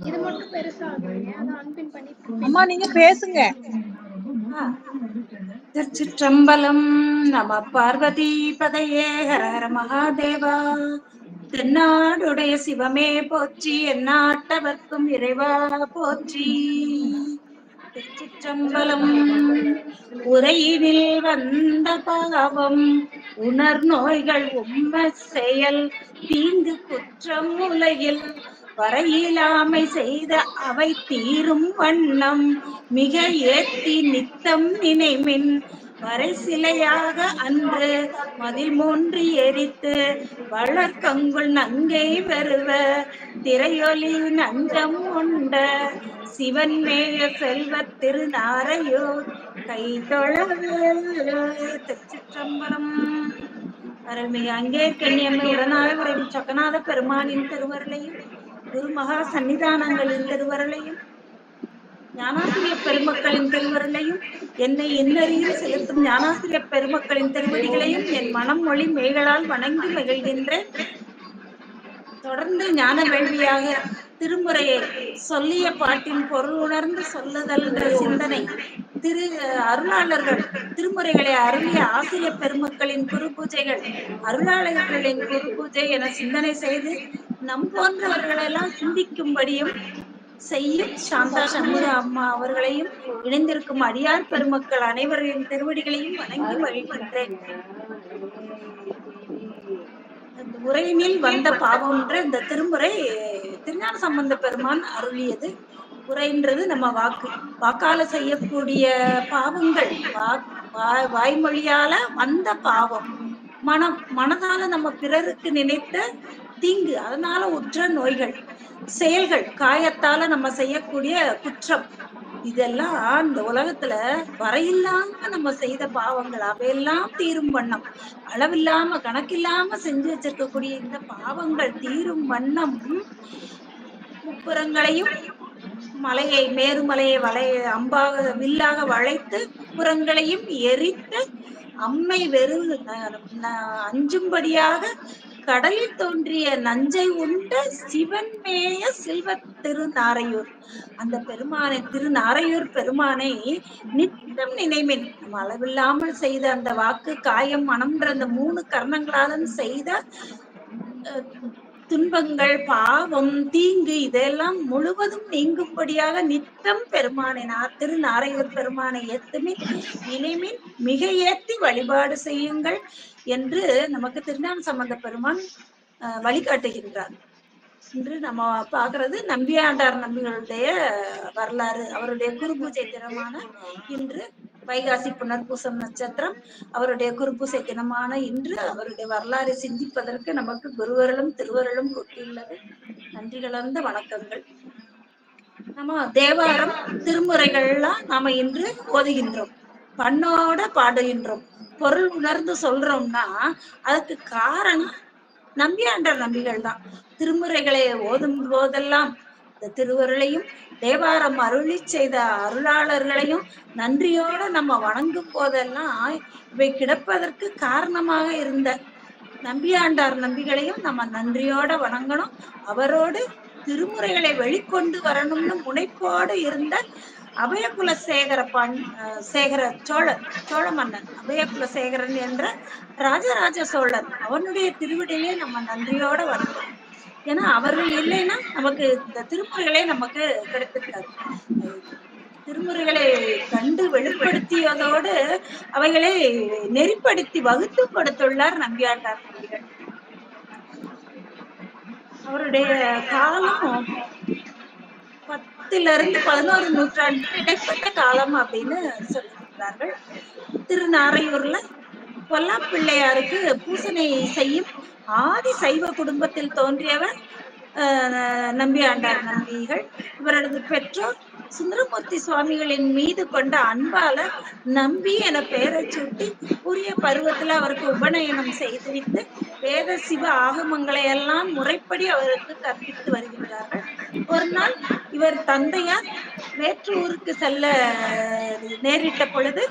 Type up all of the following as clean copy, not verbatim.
இது மட்டும் பெருசா அம்மா நீங்க பேசுங்க. திருச்சிற்றம்பலம். நம பார்வதி பதையே ஹர ஹர மகாதேவா. தென்னாடுடைய சிவமே போற்றி, எந்நாட்டவர்க்கும் இறைவா போற்றி. திருச்சிற்றம்பலம். உரையினில் வந்த பாவம் உணர் நோய்கள் உம்ம செயல் தீங்கு குற்றம் உலகில் வரையிலாமை செய்த அவை தீரும் வண்ணம் மிக ஏத்தி நித்தம் நினைமின் வரை சிலையாக அன்று மதில் மூன்று எரித்து வளர்கங்குள் நங்கை வருவ திரையொலி நஞ்சம் உண்ட சிவன் மேய செல்வ திருநாரையூர் கை தொழவே. திருச்சிற்றம்பலம். அருள்மிகு அங்கே கண்ணியம்மை உடனாக உறையும் சொக்கநாத பெருமானின் திருவருளையும் குருமகா சன்னிதானங்களின் திருவருளையும் ஞானாசிரிய பெருமக்களின் திருவருளையும் என்னை இன்னறியில் செலுத்தும் ஞானாசிரிய பெருமக்களின் திருவடிகளையும் என் மனம் மொழி மெய்களால் வணங்கி மகிழ்கின்றேன். தொடர்ந்து ஞான வேள்வியாக திருமுறையை சொல்லிய பாட்டின் பொருள் உணர்ந்து சொல்லுதல்ன்ற சிந்தனை, திரு அருளாளர்கள் திருமுறைகளை அருளிய ஆசிரிய பெருமக்களின் குரு பூஜைகள், அருளாளர்களின் குரு பூஜை என சிந்தனை செய்து நம் போன்றவர்களெல்லாம் சிந்திக்கும்படியும் செய்யும் சாந்தா சண்முக அம்மா அவர்களையும் இணைந்திருக்கும் அடியார் பெருமக்கள் அனைவரின் திருவடிகளையும் வணங்கி மகிழ்கின்றேன். உரையினில் வந்த பாவம்ன்ற இந்த திருமுறை திருஞான சம்பந்த பெருமான் அருளியது. உரைன்றது நம்ம வாக்கால செய்யக்கூடிய பாவங்கள், வாய்மொழியால வந்த பாவம், மனதால நம்ம பிறருக்கு நினைத்த தீங்கு, அதனால உற்ற நோய்கள், செயல்கள், காயத்தால நம்ம செய்யக்கூடிய குற்றம், இதெல்லாம் இந்த உலகத்துல வரையில்லாம நம்ம செய்த பாவங்கள் அவையெல்லாம் தீரும் வண்ணம், அளவில்லாம கணக்கில்லாம செஞ்சு வச்சிருக்கக்கூடிய இந்த பாவங்கள் தீரும் வண்ணம் முப்புறங்களையும் மலையை மேருமலையை அம்பாக வில்லாக வளைத்து முப்புறங்களையும் எரித்து அம்மை வெறும் அஞ்சும்படியாக கடலில் தோன்றிய நஞ்சை உண்ட சிவன் மேய செல்வ திருநாரையூர், அந்த பெருமானை திருநாரையூர் பெருமானை நித்தம் நினைமின், நம்ம அளவில்லாமல் செய்த அந்த வாக்கு காயம் மனம்ன்ற அந்த 3 கர்ணங்களாலும் செய்த துன்பங்கள், பாவம், தீங்கு இதெல்லாம் முழுவதும் நீங்கும்படியாக நித்தம் பெருமானை திருநாரையூர் பெருமானை ஏத்துமின் நினைமின் மிக ஏத்தி வழிபாடு செய்யுங்கள் என்று நமக்கு திருஞான சம்பந்த பெருமான் வழிகாட்டுகின்றார். இன்று நம்ம பார்க்கிறது நம்பியாண்டார் நம்பிகளுடைய வரலாறு. அவருடைய குரு பூஜை தினமான இன்று வைகாசி புனர்பூசம் நட்சத்திரம், அவருடைய குருபூசை தினமான இன்று அவருடைய வரலாறை சிந்திப்பதற்கு நமக்கு குருவருளும் திருவருளும் கொட்டியுள்ளது. நன்றி கலந்த வணக்கங்கள். நம்ம தேவாரம் திருமுறைகள்லாம் நாம இன்று ஓதுகின்றோம், பண்ணோட பாடுகின்றோம், பொருள் உணர்ந்து சொல்றோம்னா அதுக்கு காரணம் நம்பியாண்டார் நம்பிகள் தான். திருமுறைகளை ஓதும் போதெல்லாம் இந்த திருவருளையும் தேவாரம் அருளி செய்த அருளாளர்களையும் நன்றியோட நம்ம வணங்கும் போதெல்லாம் இவை கிடப்பதற்கு காரணமாக இருந்த நம்பியாண்டார் நம்பிகளையும் நம்ம நன்றியோட வணங்கணும். அவரோடு திருமுறைகளை வெளிக்கொண்டு வரணும்னு முனைப்போடு இருந்த அபயகுல சேகர சோழ மன்னன் அபயகுலசேகரன் என்ற ராஜராஜ சோழன், அவனுடைய திருவிடையிலே நம்ம நன்றியோட வணங்கணும். ஏன்னா அவர்கள் இல்லைன்னா நமக்கு இந்த திருமுறைகளே நமக்கு கிடைத்திருக்காது. திருமுறைகளை கண்டு வெளிப்படுத்தியதோடு அவைகளை நெறிப்படுத்தி வகுத்து கொடுத்துள்ளார் நம்பியாண்டார் நம்பிகள். அவருடைய காலம் 10 to 11 நூற்றாண்டு இடைப்பட்ட காலம் அப்படின்னு சொல்லியிருக்கிறார்கள். திருநாரையூர்ல பொல்லாப்பிள்ளையாருக்கு பூசனை செய்யும் ஆதி சைவ குடும்பத்தில் தோன்றியவர் நம்பியாண்டார் நம்பிகள். இவரது பெற்றோர் சுந்தரமூர்த்தி சுவாமிகளின் மீது கொண்ட அன்பால நம்பி என பெயரை சூட்டி உரிய பருவத்துல அவருக்கு உபநயனம் செய்துவிட்டு வேத சிவ ஆகமங்களை எல்லாம் முறைப்படி அவருக்கு கற்பித்து வருகின்றார்கள். ஒரு நாள் இவர் தந்தையார் வேற்று ஊருக்கு செல்ல நேரிட்ட பொழுது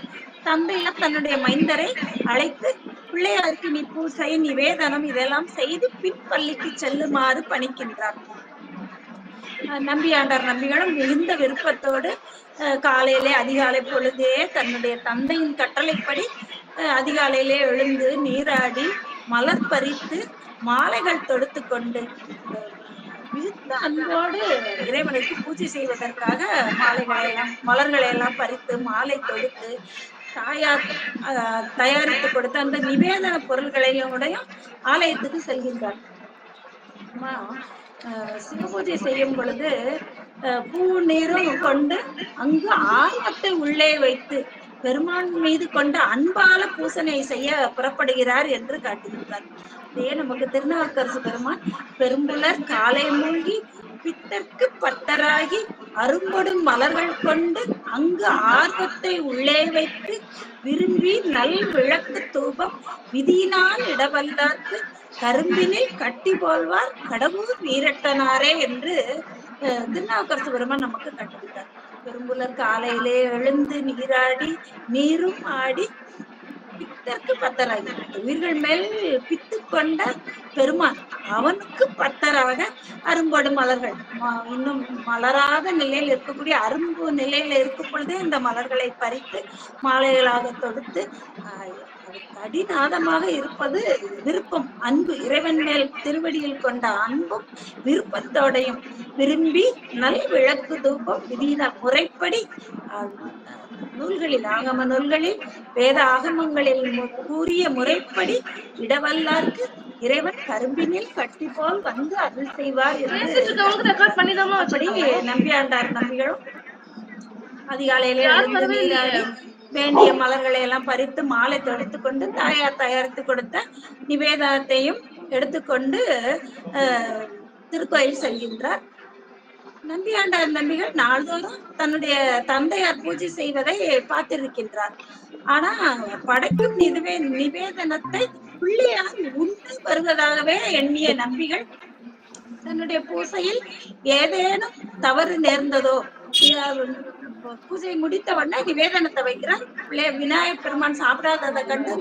தந்தையார் தன்னுடைய மைந்தரை அழைத்து பிள்ளையாருக்கு நீ பூசை நிவேதனம் இதெல்லாம் செய்து பின் பள்ளிக்கு செல்லுமாறு பணிக்கின்றார். நம்பியாண்டார் நம்பிகளும் மிகுந்த விருப்பத்தோடு காலையிலே அதிகாலை பொழுதே தன்னுடைய தந்தையின் கட்டளைப்படி அதிகாலையிலே எழுந்து நீராடி மலர் பறித்து மாலைகள் தொடுத்து கொண்டு மிகுந்த அன்போடு இறைவனுக்கு பூஜை செய்வதற்காக மலர்களை எல்லாம் பறித்து மாலை தொடுத்து தாயார் தயாரித்து கொடுத்த அந்த நிவேதன பொருள்களையும் ஆலயத்துக்கு செல்கின்றார். சிவபூஜை செய்யும் பொழுது பூ நீரும் கொண்டு அங்கு ஆர்வத்தை உள்ளே வைத்து பெருமான் மீது கொண்ட அன்பால பூசனை செய்ய புறப்படுகிறார் என்று காட்டுகின்றார். இதே நமக்கு திருநாவுக்கரசு பெருமான் பெரும்புலர் காலை மூழ்கி பித்தற்கு பட்டராகி அரும்பொடும் மலர்கள் கொண்டு அங்கு ஆர்வத்தை உள்ளே வைத்து விரும்பி நல் விளக்கு தூபம் விதியினால் இடவல்லார்க்கு கரும்பினில் கட்டி போல்வார் கடவுள் வீரட்டனாரே என்று திருநாவுக்கரசு பெருமான் நமக்கு கட்டுவிட்டார். பெரும்புலர் காலையிலே எழுந்து நீராடி நீரும் ஆடி பித்தற்கு பத்தராகி உயிர்கள் மேல் பித்து கொண்ட பெருமான் அவனுக்கு பத்தராக அரும்பொடு மலர்கள் இன்னும் மலராத நிலையில் இருக்கக்கூடிய அரும்பு நிலையில இருக்கும் பொழுதே இந்த மலர்களை பறித்து மாலைகளாக தொடுத்து கடிநாதமாக இருப்பது விருப்பம் அன்பு இறைவன் மேல் திருவடியில் கொண்ட அன்பும் விருப்பத்தோடையும் விரும்பி நல் விளக்கு தூபம் விதியின முறைப்படி நூல்களில் ஆகம நூல்களில் வேத ஆகமங்களில் கூறிய முறைப்படி இடவல்லார்க்கு இறைவன் கரும்பினில் கட்டி போல் வந்து அருள் செய்வார் அப்படி நம்பியாண்டார் நம்பிகளும் அதிகாலையிலே வேண்டிய மலர்களை எல்லாம் பறித்து மாலை தொடுத்து கொண்டு தாயார் தயாரித்து கொடுத்த நிவேதனத்தையும் எடுத்துக்கொண்டு திருக்கோயில் செல்கின்றார். நம்பியாண்டார் நம்பிகள் நாள்தோறும் தன்னுடைய தந்தையார் பூஜை செய்வதை பார்த்திருக்கின்றார். ஆனா படைக்கும் நிவேதனத்தை பிள்ளையார் உண்டு வருவதாகவே எண்ணிய நம்பிகள் தன்னுடைய பூசையில் ஏதேனும் தவறு நேர்ந்ததோ பூஜை முடித்தவொடனே நிவேதனத்தை வைக்கிறார். விநாயகர் பெருமான் சாப்பிடாததை கண்டு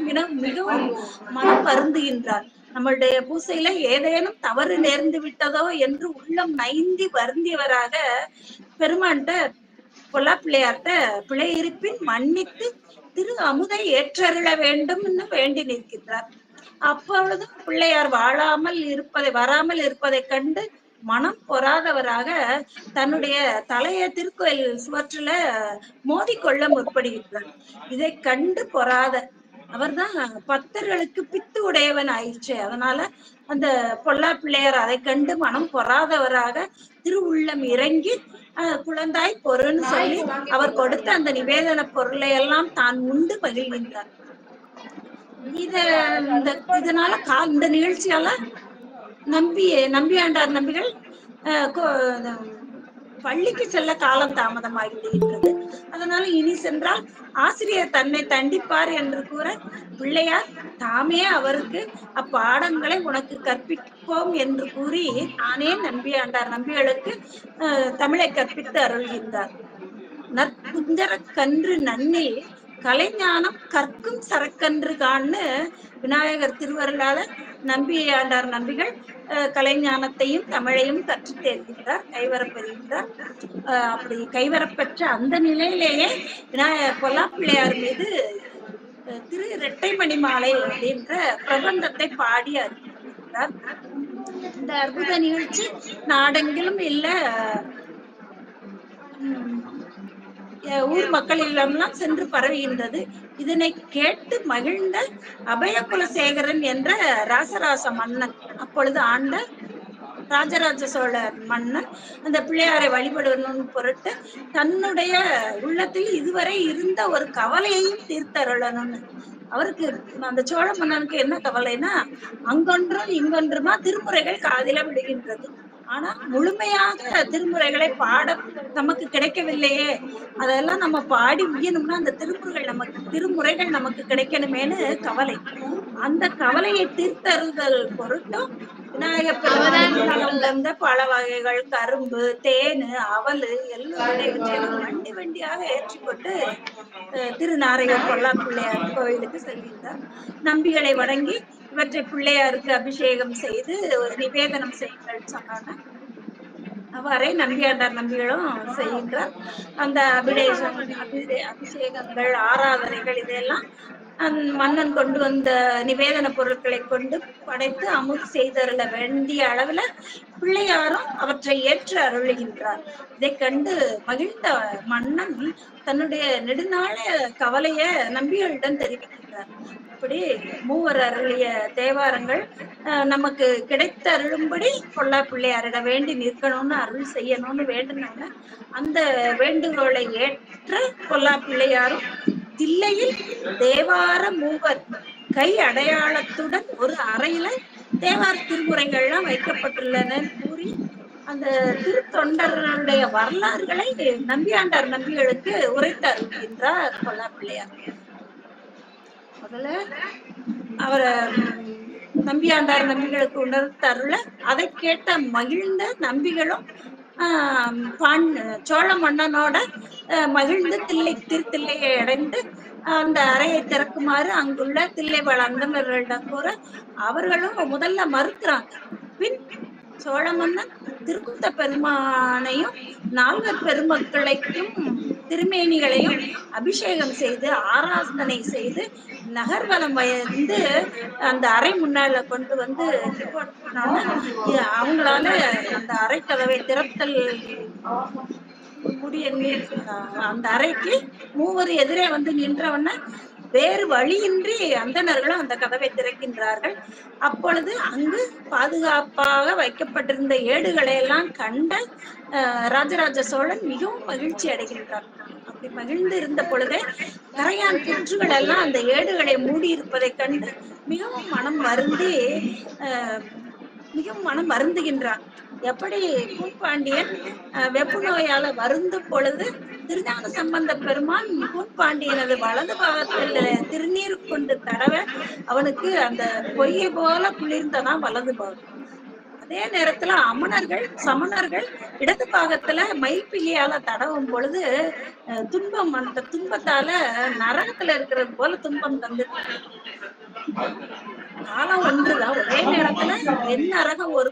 மிகவும் மனம் வருந்துகின்றார். நம்மளுடைய பூசையில ஏதேனும் தவறு நேர்ந்து விட்டதோ என்று உள்ளம் நைந்தி வருந்தியவராக பெருமான்கிட்ட பொல்லா பிள்ளையார்ட்ட பிழை இருப்பின் மன்னித்து திரு அமுதை ஏற்றருள வேண்டும்னு வேண்டி நிற்கின்றார். அப்பொழுது பிள்ளையார் வராமல் இருப்பதை கண்டு மனம் பொறாதவராக தன்னுடைய தலையை திருக்கோயில் சுவற்றில மோதிக்கொள்ள முற்படுகின்றார். இதை கண்டு பொறாத அவர்தான் பக்தர்களுக்கு பித்து உடையவன் ஆயிடுச்சு. அதனால அந்த பொல்லா பிள்ளையார் அதை கண்டு மனம் பொறாதவராக திருவுள்ளம் இறங்கி குழந்தாய் பொருன்னு சொல்லி அவர் கொடுத்த அந்த நிவேதன பொருளை எல்லாம் தான் உண்டு மகிழ்கின்றார். இதனால இந்த நிகழ்ச்சியால நம்பியாண்டார் நம்பிகள் பள்ளிக்கு செல்ல காலம் தாமதமாகிவிடுகின்றது. அதனால இனி சென்றால் ஆசிரியர் தன்னை தண்டிப்பார் என்று கூற பிள்ளையார் தாமே அவருக்கு அப்பாடங்களை உனக்கு கற்பிப்போம் என்று கூறி தானே நம்பியாண்டார் நம்பிகளுக்கு தமிழை கற்பித்து அருள்கின்றார். நற்குஞ்சர கன்று நன்னில் கலைஞானம் கற்கும் சரக்கன்று கான்னு விநாயகர் திருவருளால நம்பியாண்டார் நம்பிகள் கலைஞானத்தையும் தமிழையும் கற்று தேர்கின்றார், கைவரப்பெறுகின்றார். அப்படி கைவரப்பெற்ற அந்த நிலையிலேயே பொல்லா பிள்ளையார் மீது திரு இரட்டைமணி மாலை அப்படின்ற பிரபந்தத்தை பாடி அறிவிக்கின்றார். இந்த அற்புத நிகழ்ச்சி நாடெங்கிலும் இல்ல ஊர் மக்களிடம்லாம் சென்று பரவுகின்றது. இதனை கேட்டு மகிழ்ந்த அபயகுலசேகரன் என்ற ராசராச மன்னன், அப்பொழுது ஆண்ட ராஜராஜ சோழ மன்னன், அந்த பிள்ளையாரை வழிபடணும் பொருட்டு தன்னுடைய உள்ளத்தில் இதுவரை இருந்த ஒரு கவலையையும் தீர்த்தருளணும்னு அவருக்கு அந்த சோழ மன்னனுக்கு என்ன கவலைன்னா, அங்கொன்றும் இங்கொன்றுமா திருமுறைகள் காதில விடுகின்றது. ஆனா முழுமையாக திருமுறைகளை பாட நமக்கு கிடைக்கவில்லையே, அதெல்லாம் நம்ம பாடி உயணும்னா அந்த திருமுறைகள் நமக்கு கிடைக்கணுமேனு கவலை. அந்த கவலையை தீர்த்தருதல் பொருட்டும் விநாயக பெருமானுக்கு மனம் வந்த பல வகைகள், கரும்பு, தேனு, அவலு, எள்ளு இவற்றையெல்லாம் வண்டி வண்டியாக ஏற்றிக்கொண்டு திருநாரையூர் பொல்லா பிள்ளையார் கோயிலுக்கு செல்கின்றார். நம்பிகளை வணங்கி இவற்றை பிள்ளையாருக்கு அபிஷேகம் செய்து நிவேதனம் செய்யுங்கள் சொன்னாங்க. அவ்வாறே நம்பியாண்டார் நம்பிகளும் செய்கின்றார். அந்த அபிஷேகங்கள், ஆராதனைகள் இதெல்லாம் மன்னன் கொண்டு வந்த நிவேதன பொருட்களை கொண்டு படைத்து அமுது செய்தருள வேண்டிய அளவுல பிள்ளையாரும் அவற்றை ஏற்று அருளுகின்றார். இதை கண்டு மகிழ்ந்த மன்னன் தன்னுடைய நெடுநாள கவலைய நம்பிகளிடம் தெரிவிக்கின்றார். இப்படி மூவர் அருளிய தேவாரங்கள் நமக்கு கிடைத்த அருளும்படி பொல்லா பிள்ளையாரிட வேண்டி நிற்கணும்னு அருள் செய்யணும்னு வேண்டுனோன்னு அந்த வேண்டுகோளை ஏற்ற பொல்லா பிள்ளையாரும் தில்லையில் தேவார மூவர் கை அடையாளத்துடன் ஒரு அறையில தேவார திருமுறைகள்லாம் வைக்கப்பட்டுள்ளன கூறி அந்த திருத்தொண்டர்களுடைய வரலாறுகளை நம்பியாண்டார் நம்பிகளுக்கு உரைத்து அருள்கின்றார் பொல்லா பிள்ளையார். முதல்ல அவரை நம்பியாண்டார் நம்பிகளுக்கு உணர்த்தருள அதை கேட்ட மகிழ்ந்த நம்பிகளும் சோழ மன்னனோட மகிழ்ந்து திருத்தில்லையை அடைந்து அந்த அறையை திறக்குமாறு அங்குள்ள தில்லை வளர்ந்தவர்களிடம் கூற அவர்களும் முதல்ல மறுக்கிறாங்க. பின் சோழ மன்னன் திருக்குத்த பெருமானையும் நால்வர் பெருமக்களைக்கும் திருமேனிகளையும் அபிஷேகம் செய்து ஆராதனை செய்து நகர்வலம் வந்து அந்த அறை முன்னால கொண்டு வந்து அவங்களால அந்த அறை கதவை திறத்தல் அந்த அறைக்கு மூவர் எதிரே வந்து நின்றவன வேறு வழியின்றி அந்தணர்களும் அந்த கதவை திறக்கின்றார்கள். அப்பொழுது அங்கு பாதுகாப்பாக வைக்கப்பட்டிருந்த ஏடுகளை எல்லாம் கண்ட ராஜராஜ சோழன் மிகவும் மகிழ்ச்சி அடைகின்றார். அப்படி மகிழ்ந்து இருந்த பொழுதே கரையான் புற்றுகள் எல்லாம் அந்த ஏடுகளை மூடி இருப்பதை கண்டு மிகவும் மனம் வருந்துகின்றான். எப்படி பூம்பாண்டியன் வெப்பு நோயால வருந்தும் பொழுது திருஞான சம்பந்த பெருமான் பூம்பாண்டியனது வலது பாகத்தில் திருநீர் கொண்டு தடவ அவனுக்கு அந்த பொய்யை போல குளிர்ந்ததான் வலது பாகம். அதே நேரத்துல சமணர்கள் இடது பாகத்துல மயில்பிள்ளியால தடவும் பொழுது அந்த துன்பத்தால நரகத்துல இருக்கிறது போல துன்பம் தந்துட்டு காலம் ஒன்றுதான். ஒரே நேரத்துல என் நரகம் ஒரு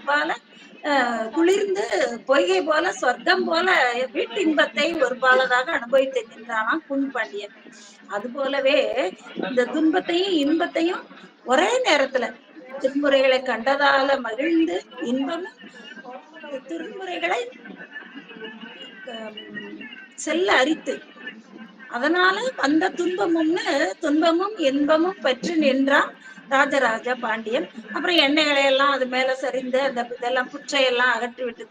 பால குளிர்ந்து பொய்கை போல சொர்க்கம் போல வீட்டு இன்பத்தை ஒரு பாலதாக அனுபவித்திருக்கின்றானாம் பூம்பாண்டியன். அது போலவே இந்த துன்பத்தையும் இன்பத்தையும் ஒரே நேரத்துல திருமுறைகளை கண்டதால மகிழ்ந்து இன்பமும் திருமுறைகளை செல்ல அரித்து அதனால அந்த துன்பமும் இன்பமும் பெற்று நின்றான் ராஜராஜ பாண்டியன். அப்புறம் எண்ணெய்களை எல்லாம் அது மேல சரிந்து அந்த இதெல்லாம் புற்றையெல்லாம் அகற்றி விட்டு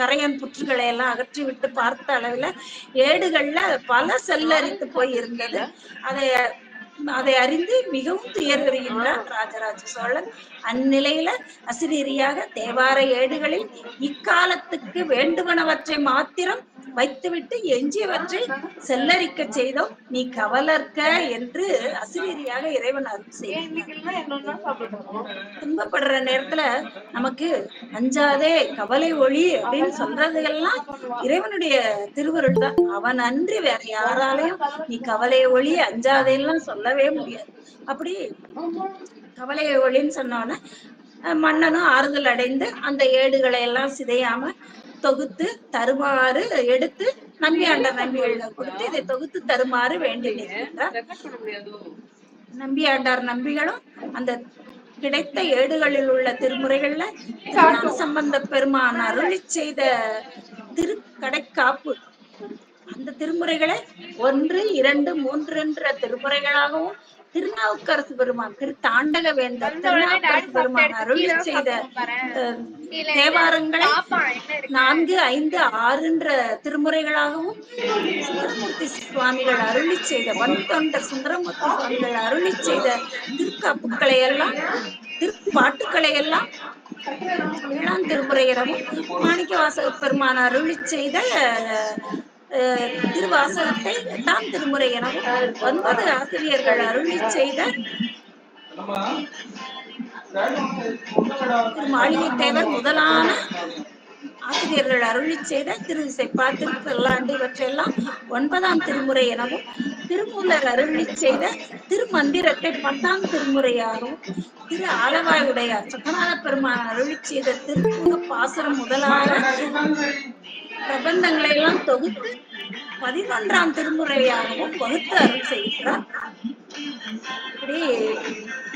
கரையான் புற்றுகளை எல்லாம் அகற்றி விட்டு பார்த்த அளவுல ஏடுகள்ல பல செல்லரித்து போய் இருந்தது. அதை அறிந்து மிகவும் துயர்கிறார் ராஜராஜ சோழன். அந்நிலையில அசிரீரியாக தேவார ஏடுகளில் இக்காலத்துக்கு வேண்டுவனவற்றை மாத்திரம் வைத்துவிட்டு எஞ்சியவற்றை செல்லரிக்க செய்தோம், நீ கவலர்க்க என்று அசிரீரியாக இறைவன் அருள் செய்தார். துன்பப்படுற நேரத்துல நமக்கு அஞ்சாதே கவலை ஒளி அப்படின்னு சொல்றதுகெல்லாம் இறைவனுடைய திருவருள் தான். அவன் அன்றி வேற யாராலையும் நீ கவலை ஒளி அஞ்சாதேலாம் சொல்லவே முடியாது. அப்படி கவலையை ஒளின்னு சொன்னோன்னா மன்னனும் ஆறுதல் அடைந்து அந்த ஏடுகளை எல்லாம் சிதையாம தொகுத்து தருமாறு எடுத்து நம்பியாண்டார் நம்பிகள் கொடுத்து இதை தொகுத்து தருமாறு வேண்டி நிற்கின்றார். நம்பியாண்டார் நம்பிகளும் அந்த கிடைத்த ஏடுகளில் உள்ள திருமுறைகள்ல திருஞான சம்பந்த பெருமான் அருளி செய்த திருக்கடைக்காப்பு அந்த திருமுறைகளை 1, 2, 3 என்ற திருமுறைகளாகவும் திருநாவுக்கரசு பெருமான் தாண்டக வேந்தர் திருநாவுக்கரசு பெருமான் அருளி செய்த தேவாரங்களை 4, 5, 6 என்ற திருமுறைகளாகவும் சுந்தரமூர்த்தி சுவாமிகள் அருளி செய்த வன்தொண்டர் சுந்தரமூர்த்தி சுவாமிகள் அருளி செய்த திருக்காப்புக்களை எல்லாம் திருப்பாட்டுக்களை எல்லாம் 7ஆம் திருமுறை எனவும் மாணிக்க வாசக பெருமான் அருளி செய்த திருவாசகத்தை 8ஆம் திருமுறை எனவும் 9 ஆசிரியர்கள் அருளி செய்த திரு மாளிகை தேவர் முதலான ஆசிரியர்கள் அருளி செய்த திரு செப்பா திருப்பல்லாண்டு இவற்றையெல்லாம் 9ஆம் திருமுறை எனவும், திருமூலர் அருளி செய்த திருமந்திரத்தை 10ஆம் திருமுறையாகவும், திரு ஆலவாய் உடையார் சொக்கநாத பெருமான் அருளி செய்த திருப்புக பாசுரம் முதலான பிரபந்தங்களை எல்லாம் தொகுத்து 11ஆம் திருமுறையாகவும் வகுத்து அருள் செய்கிறார். இப்படி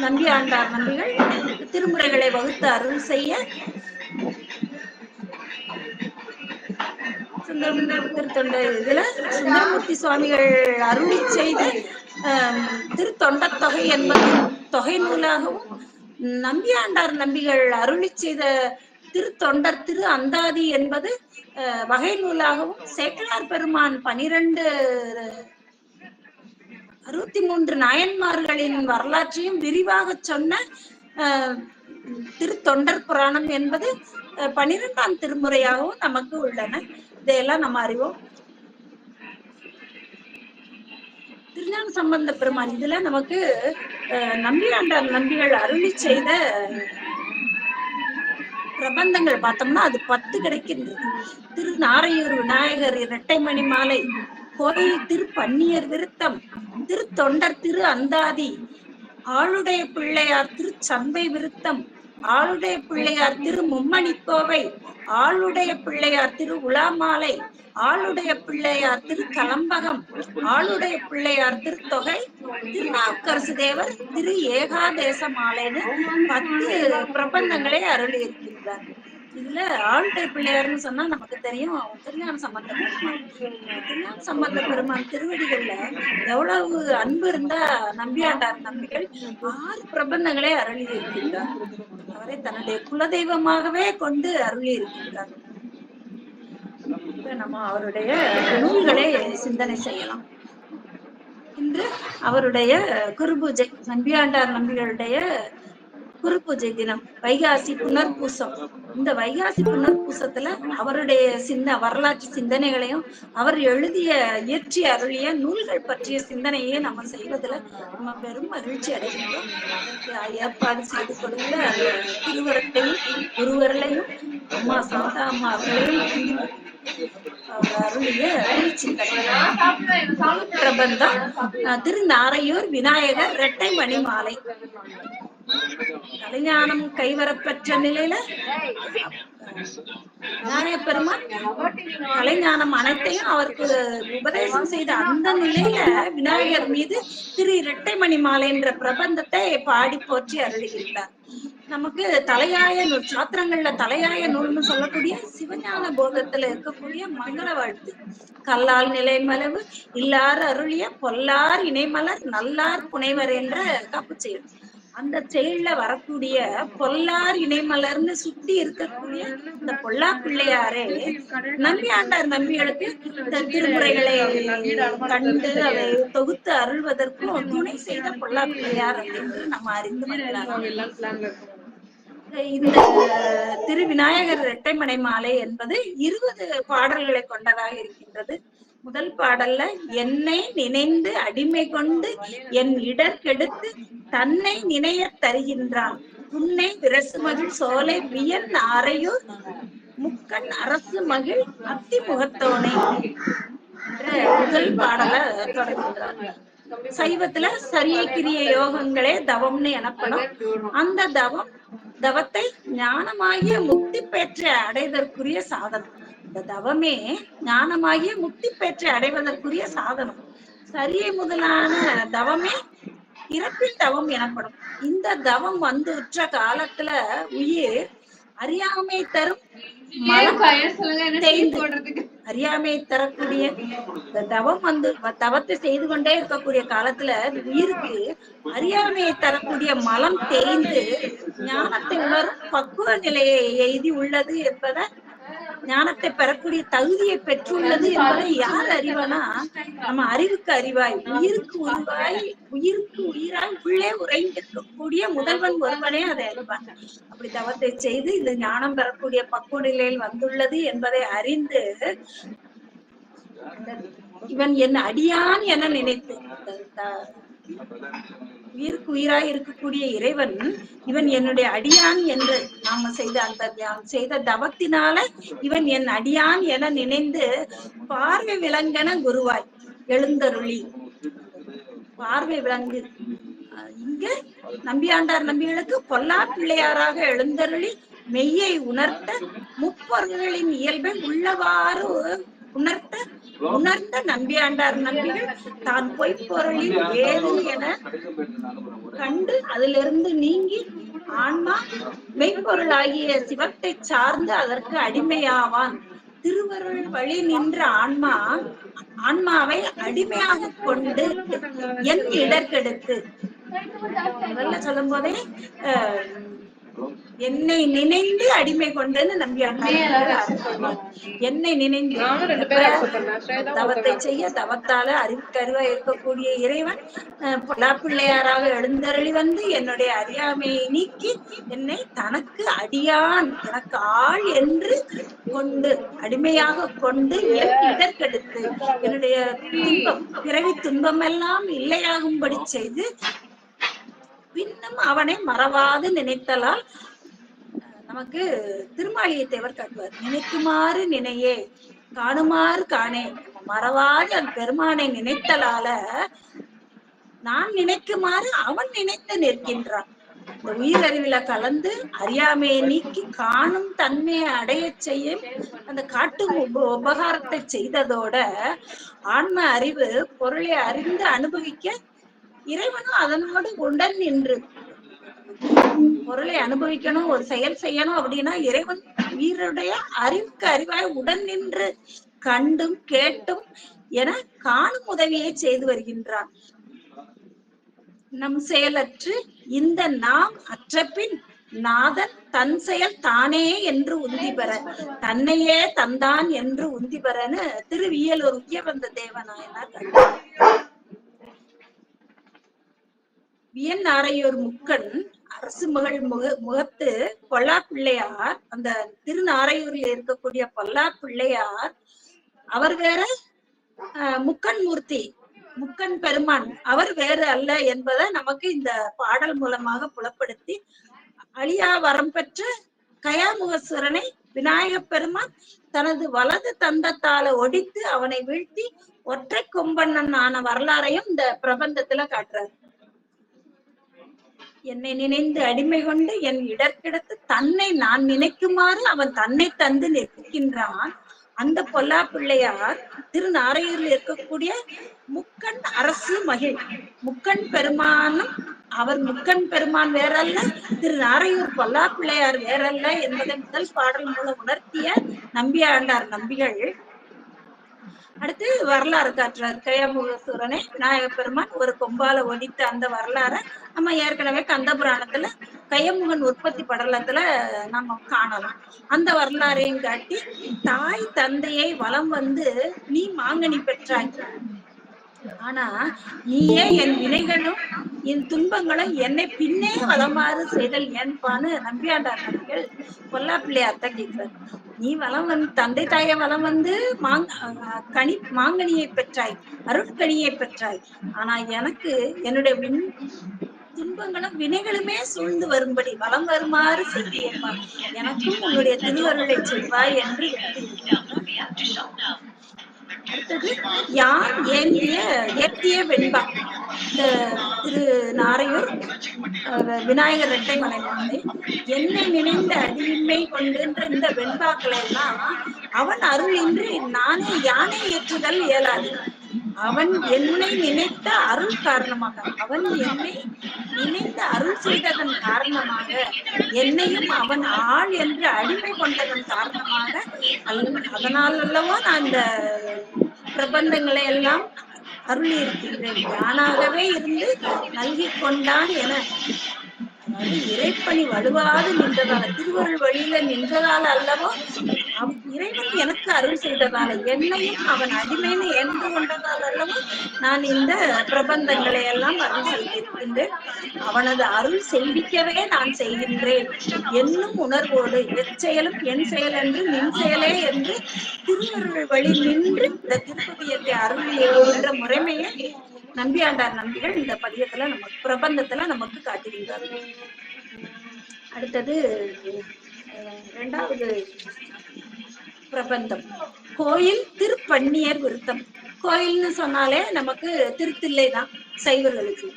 நம்பியாண்டார் நம்பிகள் திருமுறைகளை வகுத்து அருள் செய்ய திருத்தொண்ட இதுல சுந்தரமூர்த்தி சுவாமிகள் அருளி செய்த திருத்தொண்ட தொகை என்பது தொகை நூலாகவும், நம்பியாண்டார் நம்பிகள் அருளி செய்த திருத்தொண்டர் திரு அந்தாதி என்பது வகை நூலாகவும், சேக்கிழார் பெருமான் 63 நாயன்மார்களின் வரலாற்றையும் விரிவாக சொன்ன திருத்தொண்டர் புராணம் என்பது 12ஆம் திருமுறையாகவும் நமக்கு உள்ளன. இதையெல்லாம் நம்ம அறிவோம். திருஞான சம்பந்த பெருமான் இதுல நமக்கு நம்பியாண்டார் நம்பிகள் அருளி செய்த பிரபந்தங்கள் பார்த்தோம்னா அது 10 கிடைக்கின்றது. திரு நாரையூர் விநாயகர் இரட்டைமணி மாலை, கோயில் திரு பன்னியர் விருத்தம், திருத்தொண்டர் திரு அந்தாதி, ஆளுடைய பிள்ளையார் திரு சம்பை விருத்தம், ஆளுடைய பிள்ளையார் திரு மும்மணிக்கோவை, ஆளுடைய பிள்ளையார் திரு உலாமாலை, ஆளுடைய பிள்ளையார் திரு கலம்பகம், ஆளுடைய பிள்ளையார் திரு தொகை, திருநாவுக்கரசு தேவர் திரு ஏகாதேச மாலைன்னு 10 பிரபந்தங்களை அருளி இருக்கின்றார். இதுல ஆளுடைய பிள்ளையார்னு சொன்னா நமக்கு தெரியும் திருஞான சம்பந்த பெருமான். திருஞான சம்பந்த பெருமான் திருவடிகள்ல எவ்வளவு அன்பு இருந்தா நம்பியாண்டார் நம்பிகள் 6 பிரபந்தங்களை அருளி இருக்கின்றார். அவரை தன்னுடைய குலதெய்வமாகவே கொண்டு அருளி இருக்கின்றார். இப்ப நம்ம அவருடைய நூல்களை சிந்தனை செய்யலாம். இன்று அவருடைய குருபூஜை, நம்பியாண்டார் நம்பிகளுடைய குருபூஜை தினம், வைகாசி புனர்பூசம். இந்த வைகாசி புனர்பூசத்துல அவருடைய வரலாற்று சிந்தனைகளையும், அவர் எழுதிய இயற்றி அருளிய நூல்கள் பற்றிய சிந்தனையே நம்ம செய்வதில் நம்ம பெரும் மகிழ்ச்சி அடைகின்றோம். ஏற்பாடு செய்து கொடுத்த திருவரட்டையும் குருவர்களையும் அம்மா சாந்தா அம்மா அவர்களையும் அவர் அருளிய சிந்தனை பிரபந்தம் திரு நாரையூர் விநாயகர் இரட்டை மணி மாலை. கலைஞானம் கைவரப்பெற்ற நிலையில விநாயக பெருமான் கலைஞானம் அனைத்தையும் அவருக்கு உபதேசம் செய்த அந்த நிலையில விநாயகர் மீது திரு இரட்டைமணி மாலை என்ற பிரபந்தத்தை பாடி போற்றி அருளுகின்றார். நமக்கு தலையாய நூல், சாத்திரங்கள்ல தலையாய நூல்னு சொல்லக்கூடிய சிவஞான போதத்துல இருக்கக்கூடிய மங்கள வாழ்த்து, கல்லால் நிலைமளவு இல்லார் அருளிய பொல்லார் இணைமலர் நல்லார் புனைவர் என்ற காப்பு செயல். அந்த செயல்ல வரக்கூடிய பொல்லார் இணைமலர்னு சுத்தி இருக்கக்கூடிய இந்த பொல்லா பிள்ளையாரே நம்பியாண்டார் நம்பிகளுக்கு இந்த திருமுறைகளை கண்டு அதை தொகுத்து அருள்வதற்கும் துணை செய்த பொல்லா பிள்ளையார் என்று நம்ம அறிந்து கொள்ளலாம். இந்த திரு விநாயகர் இரட்டைமணி மாலை என்பது 20 பாடல்களை கொண்டதாக இருக்கின்றது. முதல் பாடல்ல என்னை நினைந்து அடிமை கொண்டு என் இடர் கெடுத்து தன்னை நினைய தருகின்றான் உன்னை விரசு மகிழ் சோலை வியன் ஆரையூர் முக்கண் அரசு மகிழ் அத்தி முகத்தோனை என்ற முதல் பாடல தொடர்கின்றார். சைவத்துல சரிய கிரிய யோகங்களே தவம்னு எனப்படும். அந்த தவத்தை ஞானமாகிய முக்தி பெற்ற அடைவதற்குரிய சாதனம். இந்த தவமே ஞானமாகிய முக்தி பெற்று அடைவதற்குரிய சாதனம். சரியை முதலான தவமே இறப்பின் தவம் எனப்படும். இந்த தவம் வந்து உற்ற காலத்துல உயிர் அறியாமை தரும் அறியாமை தரக்கூடிய தவம் வந்து தவத்தை செய்து கொண்டே இருக்கக்கூடிய காலத்துல உயிருக்கு அறியாமையை தரக்கூடிய மலம் தேய்ந்து ஞானத்தை உணரும் பக்குவ நிலையை எய்தி உள்ளது என்பதை, ஞானத்தை பெறக்கூடிய தகுதியை பெற்றுள்ளது என்பதை யார் அறிவானா நம்ம அறிவுக்கு அறிவாய் உயிருக்கு உயிராய் உள்ளே உறைந்திருக்கக்கூடிய முதல்வன் ஒருவனே அதை அறிவான். அப்படி தவத்தை செய்து இந்த ஞானம் பெறக்கூடிய பக்குவ நிலையில் வந்துள்ளது என்பதை அறிந்து இவன் என் அடியான் என நினைத்து உயிருக்கு உயிராய் இருக்கக்கூடிய இறைவன் இவன் என்னுடைய அடியான் என்று நாம செய்த தவத்தினால இவன் என் அடியான் என நினைந்து பார்வை விளங்கன குருவாய் எழுந்தருளி. பார்வை விளங்கு இங்க நம்பியாண்டார் நம்பிகளுக்கு பொல்லா பிள்ளையாராக எழுந்தருளி மெய்யை உணர்த்த முப்பொருள்களின் இயல்பை உள்ளவாறு உணர்ந்த நம்பியாண்டார் நம்பிகள் தான் பொய்ப்பொருளின் ஏது என கண்டு அதிலிருந்து நீங்கி ஆன்மா மெய்ப்பொருளாகிய சிவத்தை சார்ந்து அதற்கு அடிமையாவான். திருவருள் வழி நின்ற ஆன்மாவை அடிமையாக கொண்டு என் இடர்கெடுத்து முதல்ல சொல்லும் போதே என்னை நினைந்து அடிமை கொண்டுன்னு நம்பியாண்டார். என்னை நினைந்து தவத்தை செய்ய தவத்தால அறிவுக்கருவா இருக்கக்கூடிய இறைவன் பொல்லா பிள்ளையாராக எழுந்தருளி வந்து என்னுடைய அறியாமையை நீக்கி என்னை தனக்கு அடியான் எனக்கு ஆள் என்று கொண்டு அடிமையாக கொண்டு இதற்கெடுத்து என்னுடைய துன்பம் பிறவி துன்பம் எல்லாம் இல்லையாகும்படி செய்து பின்னும் அவனை மறவாது நினைத்தலால் நமக்கு திருமாளிகை தேவர் காட்டுவார். நினைக்குமாறு நினையே காணுமாறு காணே. மறவாது அந்த பெருமானை நினைத்தலால நான் நினைக்குமாறு அவன் நினைத்து நிற்கின்றான். இந்த உயிரறிவில கலந்து அறியாமையை நீக்கி காணும் தன்மையை அடைய செய்யும் அந்த காட்டு உபகாரத்தை செய்ததோட ஆன்ம அறிவு பொருளை அறிந்து அனுபவிக்க இறைவனும் அதனோடு உடன் நின்று பொருளை அனுபவிக்கணும் ஒரு செயல் செய்யணும் அப்படின்னா இறைவன் உயிருடைய அறிவுக்கு அறிவாய் உடன் நின்று கண்டும் கேட்டும் என காணும் உதவியை செய்து வருகின்றான். நம் செயலற்று இந்த நாம் அற்றபின் நாதன் தன் செயல் தானே என்று உந்தி பெற தன்னையே தந்தான் என்று உந்தி பெறன்னு திருவியலூர் உய்யவந்த தேவநாயனார் வியன்னாரையூர் முக்கன் அரசு மகள் முகத்து பொல்லா பிள்ளையார் அந்த திருநாரையூரில் இருக்கக்கூடிய பொல்லா பிள்ளையார் அவர் வேற முக்கன் மூர்த்தி முக்கன் பெருமான் அவர் வேறு அல்ல என்பதை நமக்கு இந்த பாடல் மூலமாக புலப்படுத்தி அழியா வரம் பெற்ற கயாமுகசுரனை விநாயக பெருமான் தனது வலது தந்தத்தால ஒடித்து அவனை வீழ்த்தி ஒற்றை கொம்பண்ணன் ஆன வரலாறையும் இந்த பிரபந்தத்துல காட்டுறாரு. என்னை நினைந்து அடிமை கொண்டு என் இடர்கிடத்து தன்னை நான் நினைக்குமாறு அவன் தன்னை தந்து நிற்கின்றான். அந்த பொல்லா பிள்ளையார் திருநாரையூரில் இருக்கக்கூடிய முக்கன் அரசு மகிழ் முக்கன் பெருமானும் அவர் முக்கன் பெருமான் வேறல்ல திருநாரையூர் பொல்லா பிள்ளையார் வேறல்ல என்பதை முதல் பாடல் மூலம் உணர்த்திய நம்பியாண்டார் நம்பிகள் அடுத்து வரலாறு காட்டுறார். கயமுகசூரனை விநாயக பெருமான் ஒரு கொம்பால ஒடித்த அந்த வரலாற நம்ம ஏற்கனவே கந்த புராணத்துல கயமுகன் உற்பத்தி படலத்துல நம்ம காணலாம். அந்த வரலாறையும் காட்டி தாய் தந்தையை வலம் வந்து நீ மாங்கனி பெற்றாய், ஆனா நீயே என் வினைகளும் என் துன்பங்களும் என்னை பின்னே வளமாறு செய்தல் ஏன்பான்னு நம்பியாண்டார் நம்பிகள் பொல்லா பிள்ளையார்த்த கேட்கிறார். நீ வளம் வந்து தந்தை தாய வளம் வந்து மாங்கனியை பெற்றாய், அருட்கனியை பெற்றாய், ஆனா எனக்கு என்னுடைய துன்பங்களும் வினைகளுமே சூழ்ந்து வரும்படி வளம் வருமாறு செய்தியப்பா, எனக்கும் உன்னுடைய திருவருளை செய்வாய் என்று அடுத்தது யார் ஏற்றிய வெண்பா. இந்த திரு நாரையூர் விநாயகர் இரட்டை மலைமாலை என்னை நினைந்த அடிமை கொண்டுன்ற இந்த வெண்பாக்களை எல்லாம் அவன் அருள் இன்றி நானே யானை ஏற்றுதல் இயலாது. அவன் என்னை நினைத்த அருள் காரணமாக அவன் என்னை நினைந்த அருள் செய்ததன் காரணமாக என்னையும் அவன் ஆள் என்று அடிமை கொண்டதன் காரணமாக அதனால் அல்லவா நான் இந்த பிரபந்தங்களை எல்லாம் அருளி இருக்கின்றேன். யானாகவே இருந்து நல்கி கொண்டான் என அதாவது இறைப்பணி வலுவாது நின்றதால, திருவருள் வழியில நின்றதால அல்லவோ இறைவன் எனக்கு அருள் செய்ததால, என்னையும் அவன் அடிமைன்னு என்று கொண்டதால் அல்லவோ நான் இந்த பிரபந்தங்களை எல்லாம் அருள் செய்திருக்கின்றேன். அவனது அருள் செய்விக்கவே நான் செய்கின்றேன் என்னும் உணர்வோடு எச்செயலும் என் செயல் என்று நின் செயலே என்று திருவருள் வழி நின்று இந்த திருப்பதியத்தை அருள் என்கின்ற முறைமையை நம்பியாண்டார் நம்பிகள் இந்த பதியத்துல நமக்கு பிரபந்தத்துல நமக்கு காட்டுகின்றார். அடுத்தது இரண்டாவது பிரபந்தம் கோயில் திருப்பன்னியர் விருத்தம். கோயில்னு சொன்னாலே நமக்கு திருத்தில்லை தான் சைவர்களுக்கு.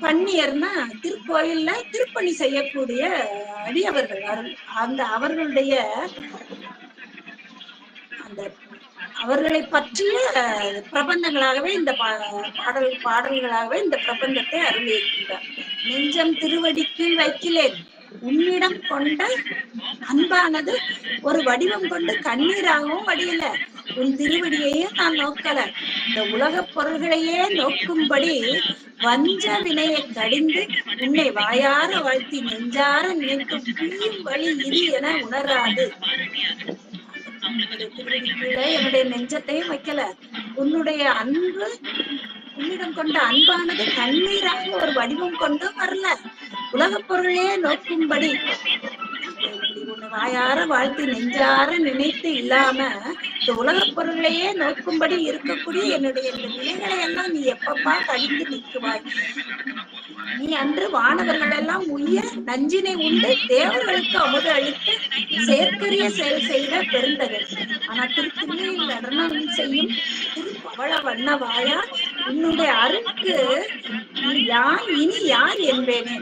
பன்னியர்னா திருக்கோயில்ல திருப்பணி செய்யக்கூடிய அடியவர்கள். அந்த அவர்களுடைய அந்த அவர்களை பற்றிய பிரபந்தங்களாகவே இந்த பாடல்களாகவே இந்த பிரபந்தத்தை அருளியிருக்கின்றார். நெஞ்சம் திருவடிக்கு வைக்கிலேன் உன்னிடம் கொண்ட அன்பானது ஒரு வடிவம் கொண்டு கண்ணீராகவும் வடியல, உன் திருவடியையும் நான் நோக்கல, இந்த உலக பொருள்களையே நோக்கும்படி வஞ்ச வினையை கடிந்து உன்னை வாயார வாழ்த்தி நெஞ்சார நினைக்கும் புரியும் வழி இது என உணராது. என்னுடைய நெஞ்சத்தையும் வைக்கல, உன்னுடைய அன்பு உன்னிடம் கொண்ட அன்பானது கண்ணீராக ஒரு வடிவம் கொண்டும் வரல, உலக பொருளையே நோக்கும்படி உன்னை வாயார வாழ்த்து நெஞ்சார நினைத்து இல்லாம இந்த உலக பொருளையே நோக்கும்படி இருக்கக்கூடிய என்னுடைய இந்த நிலைகளை எல்லாம் நீ எப்பப்பா கடிந்து நிற்குவாய். நீ அன்று வானவர்கள் எல்லாம் உய்ய நஞ்சினை உண்டு தேவர்களுக்கு அமுது அளித்து செயற்கரிய செயல் செய்த பெருந்தகை. ஆனா திருத்தில்லையில் நடனம் செய்யும் திருப்பவள வண்ணவாயா உன்னுடைய அருளுக்கு இனி யார் என்பேனே.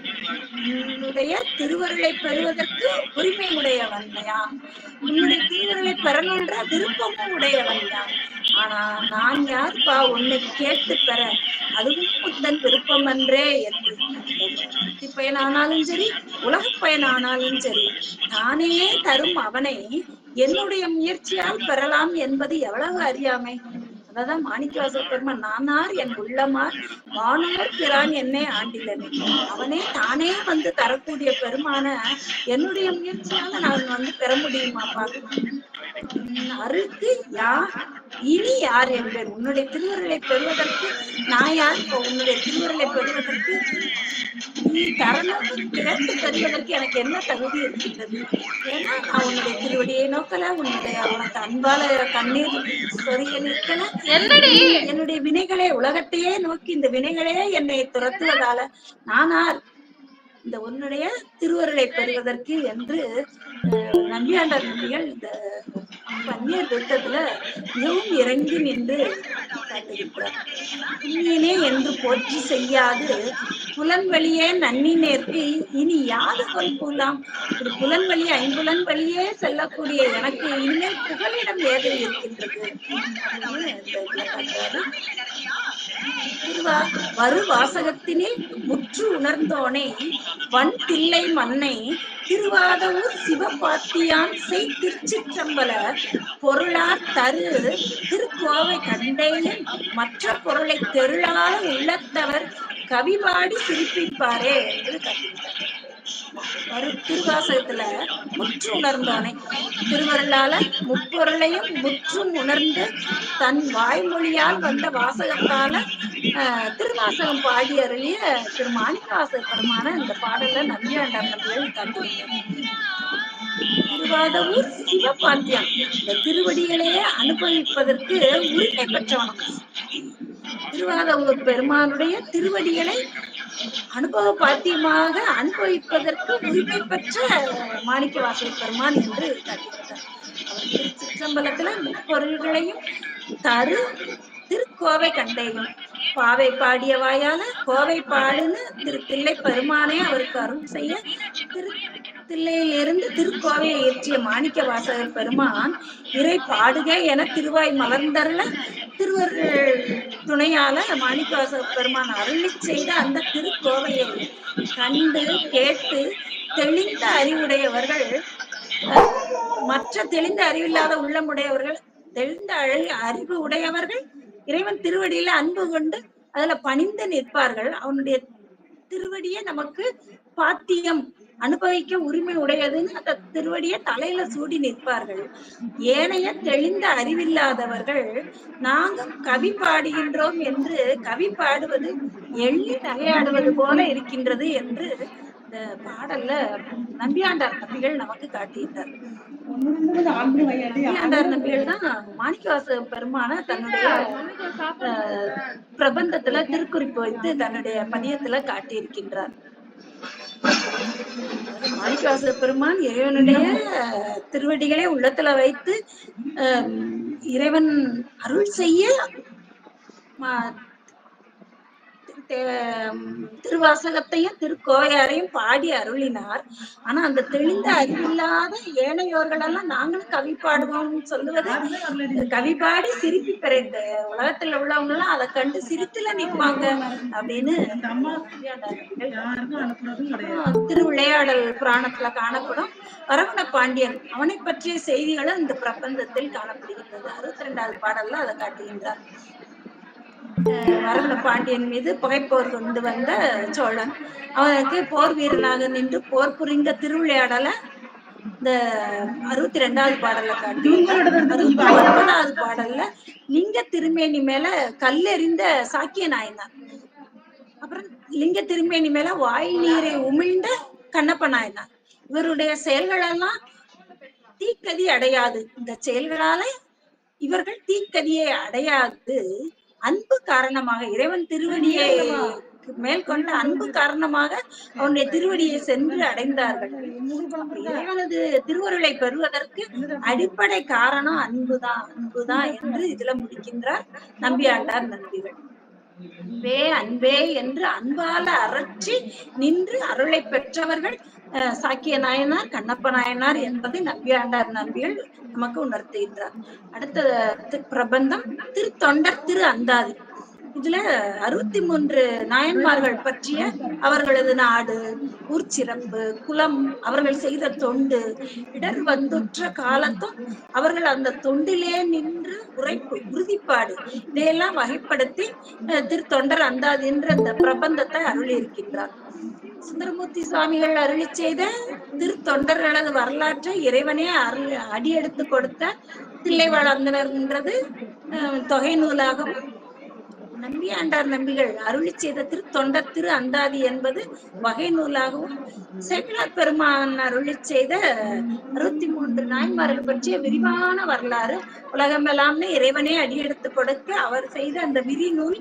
உன்னுடைய திருவருளை பெறுவதற்கு உரிமை உடையவன் யான், உன்னுடைய திருவருளை பெறணுன்ற விருப்பமும் உடையவன் யான். ஆனா நான் யார்பா உன்னை கேட்டு பெற, அதுவும் புத்தன் விருப்பம் அன்றே என்று. பயனானாலும் சரி உலக பயனானாலும் சரி தானே தரும் அவனை என்னுடைய முயற்சியால் பெறலாம் என்பது எவ்வளவு அறியாமை. அதான் மாணிக்கவாசகப் பெருமான் நானார் என் உள்ளமார் வானோர் பிரான் என்னை ஆண்டிலனே. அவனே தானே வந்து தரக்கூடிய பெருமான என்னுடைய முயற்சியால நான் பெற முடியுமாப்பா? அருளுக்கு இனி யார் என்பேன். உன்னுடைய திருவருளை பெறுவதற்கு நான் யார்? உன்னுடைய திருவருளை பெறுவதற்கு நீ தரணும் கேட்டு பெறுவதற்கு எனக்கு என்ன தகுதி இருக்கின்றது? ஏன்னா நான் உன்னுடைய திருவடியை நோக்கல, உனக்கு அன்பால கண்ணீர் சொரிய நிற்கல, என்னுடைய வினைகளே உலகத்தையே நோக்கி இந்த வினைகளே என்னை துரத்துவதால நானார் இந்த உன்னுடைய திருவருளை பெறுவதற்கு என்று நம்பியாண்டார் நம்பிகள் இந்த பன்னியர் விருத்தத்துல மிகவும் இறங்கி நின்று காட்டுகின்றார். புண்ணியனே என்று போற்றி செய்யாது புலன்வழியே நன்னினேற்கு இனி யாது கொள்கலாம். ஒரு புலன்வழி ஐம்புலன் வழியே செல்லக்கூடிய எனக்கு இனிமேல் புகலிடம் ஏது இருக்கின்றது. வரு வாசகத்தினே முற்று உணர்ந்தோனே வன் தில்லை மண்ணை திருவாதவூர் சிவபாத்தியான் செய் திருச்சிற்றம்பல பொருளார் தரு திருக்கோவை கண்டேயன் மற்ற பொருளை தெருளால உள்ளத்தவர் கவிபாடி சிரிப்பிப்பாரே என்று கட்டிட்டார். திருவாசகத்துல முற்று உணர்ந்தோனே திருவருளால முப்பொருளையும் முற்றும் உணர்ந்து தன் வாய்மொழியால் வந்த வாசகத்தால திருவாசகம் பாடி அருளிய திரு மாணிக்கவாசக பெருமான இந்த பாடல நம்பியாண்டார் நம்பிகள் காட்டுகிறார். திருவாதவூர் சிவபாத்தியம் இந்த திருவடிகளையே அனுபவிப்பதற்கு உரிமை பெற்றவனும். திருவாதவூர் பெருமானுடைய திருவடிகளை அனுபவ பாத்தியமாக அனுபவிப்பதற்கு உரிமை பெற்ற மாணிக்கவாசக பெருமான் என்று காட்டுகிறார். அவர் திருச்சிற்றம்பலத்துல முப்பொருள்களையும் தரு திருக்கோவை கண்டேயும் பாவை பாடிய வாயால கோவை பாடுன்னு திரு தில்லை பெருமானே அவருக்கு அருள் செய்ய தில்லையிலிருந்து திருக்கோவையை ஏற்றிய மாணிக்க வாசகர் பெருமான் இறை பாடுக என திருவாய் மலர்ந்தருள திருவருள் துணையால மாணிக்க வாசகர் பெருமான் அருளி செய்த அந்த திருக்கோவையை கண்டு கேட்டு தெளிந்த அறிவுடையவர்கள், மற்ற தெளிந்த அறிவில்லாத உள்ளமுடையவர்கள், தெளிந்த அறிவு உடையவர்கள் இறைவன் திருவடியில அன்பு கொண்டு அதுல பணிந்து நிற்பார்கள். அவனுடைய திருவடியே நமக்கு பாத்தியம் அனுபவிக்க உரிமை உடையதுன்னு அந்த திருவடியை தலையில சூடி நிற்பார்கள். ஏனைய தெளிந்த அறிவில்லாதவர்கள் நாங்கள் கவி பாடுகின்றோம் என்று கவி பாடுவது எள்ளி நகையாடுவது போல இருக்கின்றது என்று இந்த பாடல்ல நம்பியாண்டார் நம்பிகள் நமக்கு காட்டுகின்றார். நம்பியாண்டார் நம்பிகள் தான் மாணிக்கவாசக பெருமான தன்னுடைய பிரபந்தத்துல திருக்குறிப்பு வைத்து தன்னுடைய பதியத்துல காட்டியிருக்கின்றார். மாணிக்கவாசக பெருமான் இறைவனுடைய திருவடிகளை உள்ளத்துல வைத்து இறைவன் அருள் செய்ய திருவாசகத்தையும் திருக்கோவையாரையும் பாடி அருளினார். ஆனா அந்த தெளிந்த அறிவில்லாத ஏனையோர்கள் எல்லாம் நாங்களும் கவி பாடுவோம்னு சொல்லுவது கவி பாடி சிரிப்பு பெற உலகத்துல உள்ளவங்க எல்லாம் அதை கண்டு சிரித்துல நிற்பாங்க அப்படின்னு திருவிளையாடல் புராணத்துல காணப்படும் வரகுண பாண்டியன் அவனை பற்றிய செய்திகளும் இந்த பிரபந்தத்தில் காணப்படுகின்றது. 62வது பாடல்ல அதை காட்டுகின்றார். வரகுண பாண்டியன் மீது பகைப்போர் கொண்டு வந்த சோழன் அவனுக்கு போர் வீரனாக நின்று போர் புரிந்த திருவிளையாடல இந்த 62வது பாடல்ல காட்டி 69வது பாடல்ல லிங்க திருமேனி மேல கல்லெறிந்த சாக்கிய நாயனார், அப்புறம் லிங்க திருமேனி மேல வாயில் நீரை உமிழ்ந்த கண்ணப்ப நாயனார், இவருடைய செயல்கள் எல்லாம் தீக்கதி அடையாது. இந்த செயல்களால இவர்கள் தீக்கதியை அடையாது. அன்பு காரணமாக இறைவன் திருவடியை மேல் கொண்ட அன்பு காரணமாக அவனுடைய திருவடியை சென்று அடைந்தார்கள். இறைவனது திருவருளை பெறுவதற்கு அடிப்படை காரணம் அன்புதான் என்று இதுல முடிக்கின்றார் நம்பியாண்டார் நம்பிகள். அன்பே அன்பே என்று அன்பால அரற்றி நின்று அருளை பெற்றவர்கள் சாக்கிய நாயனார் கண்ணப்ப நாயனார் என்பதை நம்பியாண்டார் நம்பிகள் நமக்கு உணர்த்துகின்றார். அடுத்த பிரபந்தம் திருத்தொண்டர் திரு அந்தாதி. இதுல 63 நாயன்மார்கள் பற்றிய அவர்களது நாடு, ஊர் சிறப்பு, குலம், அவர்கள் செய்த தொண்டு, இடர் வந்துற்ற காலத்தும் அவர்கள் அந்த தொண்டிலே நின்று உரைப்பு உறுதிப்பாடு இதையெல்லாம் வகைப்படுத்தி திருத்தொண்டர் அந்தாதி என்ற இந்த பிரபந்தத்தை அருளி இருக்கின்றார். சுந்தரமூர்த்தி சுவாமிகள் அருளி செய்த திருத்தொண்டர்களது வரலாற்றை இறைவனே அடியெடுத்து கொடுத்த தில்லைவாழந்தனர்ன்றது தொகை நூலாகவும், நம்பியாண்டார் நம்பிகள் அருளி செய்த திருத்தொண்டர் திரு அந்தாதி என்பது வகை நூலாகவும், சேக்கிழார் பெருமான் அருளி செய்த 63 நாயன்மார்கள் பற்றிய விரிவான வரலாறு உலகமெல்லாம்னு இறைவனே அடியெடுத்து கொடுத்து அவர் செய்த அந்த விரி நூல்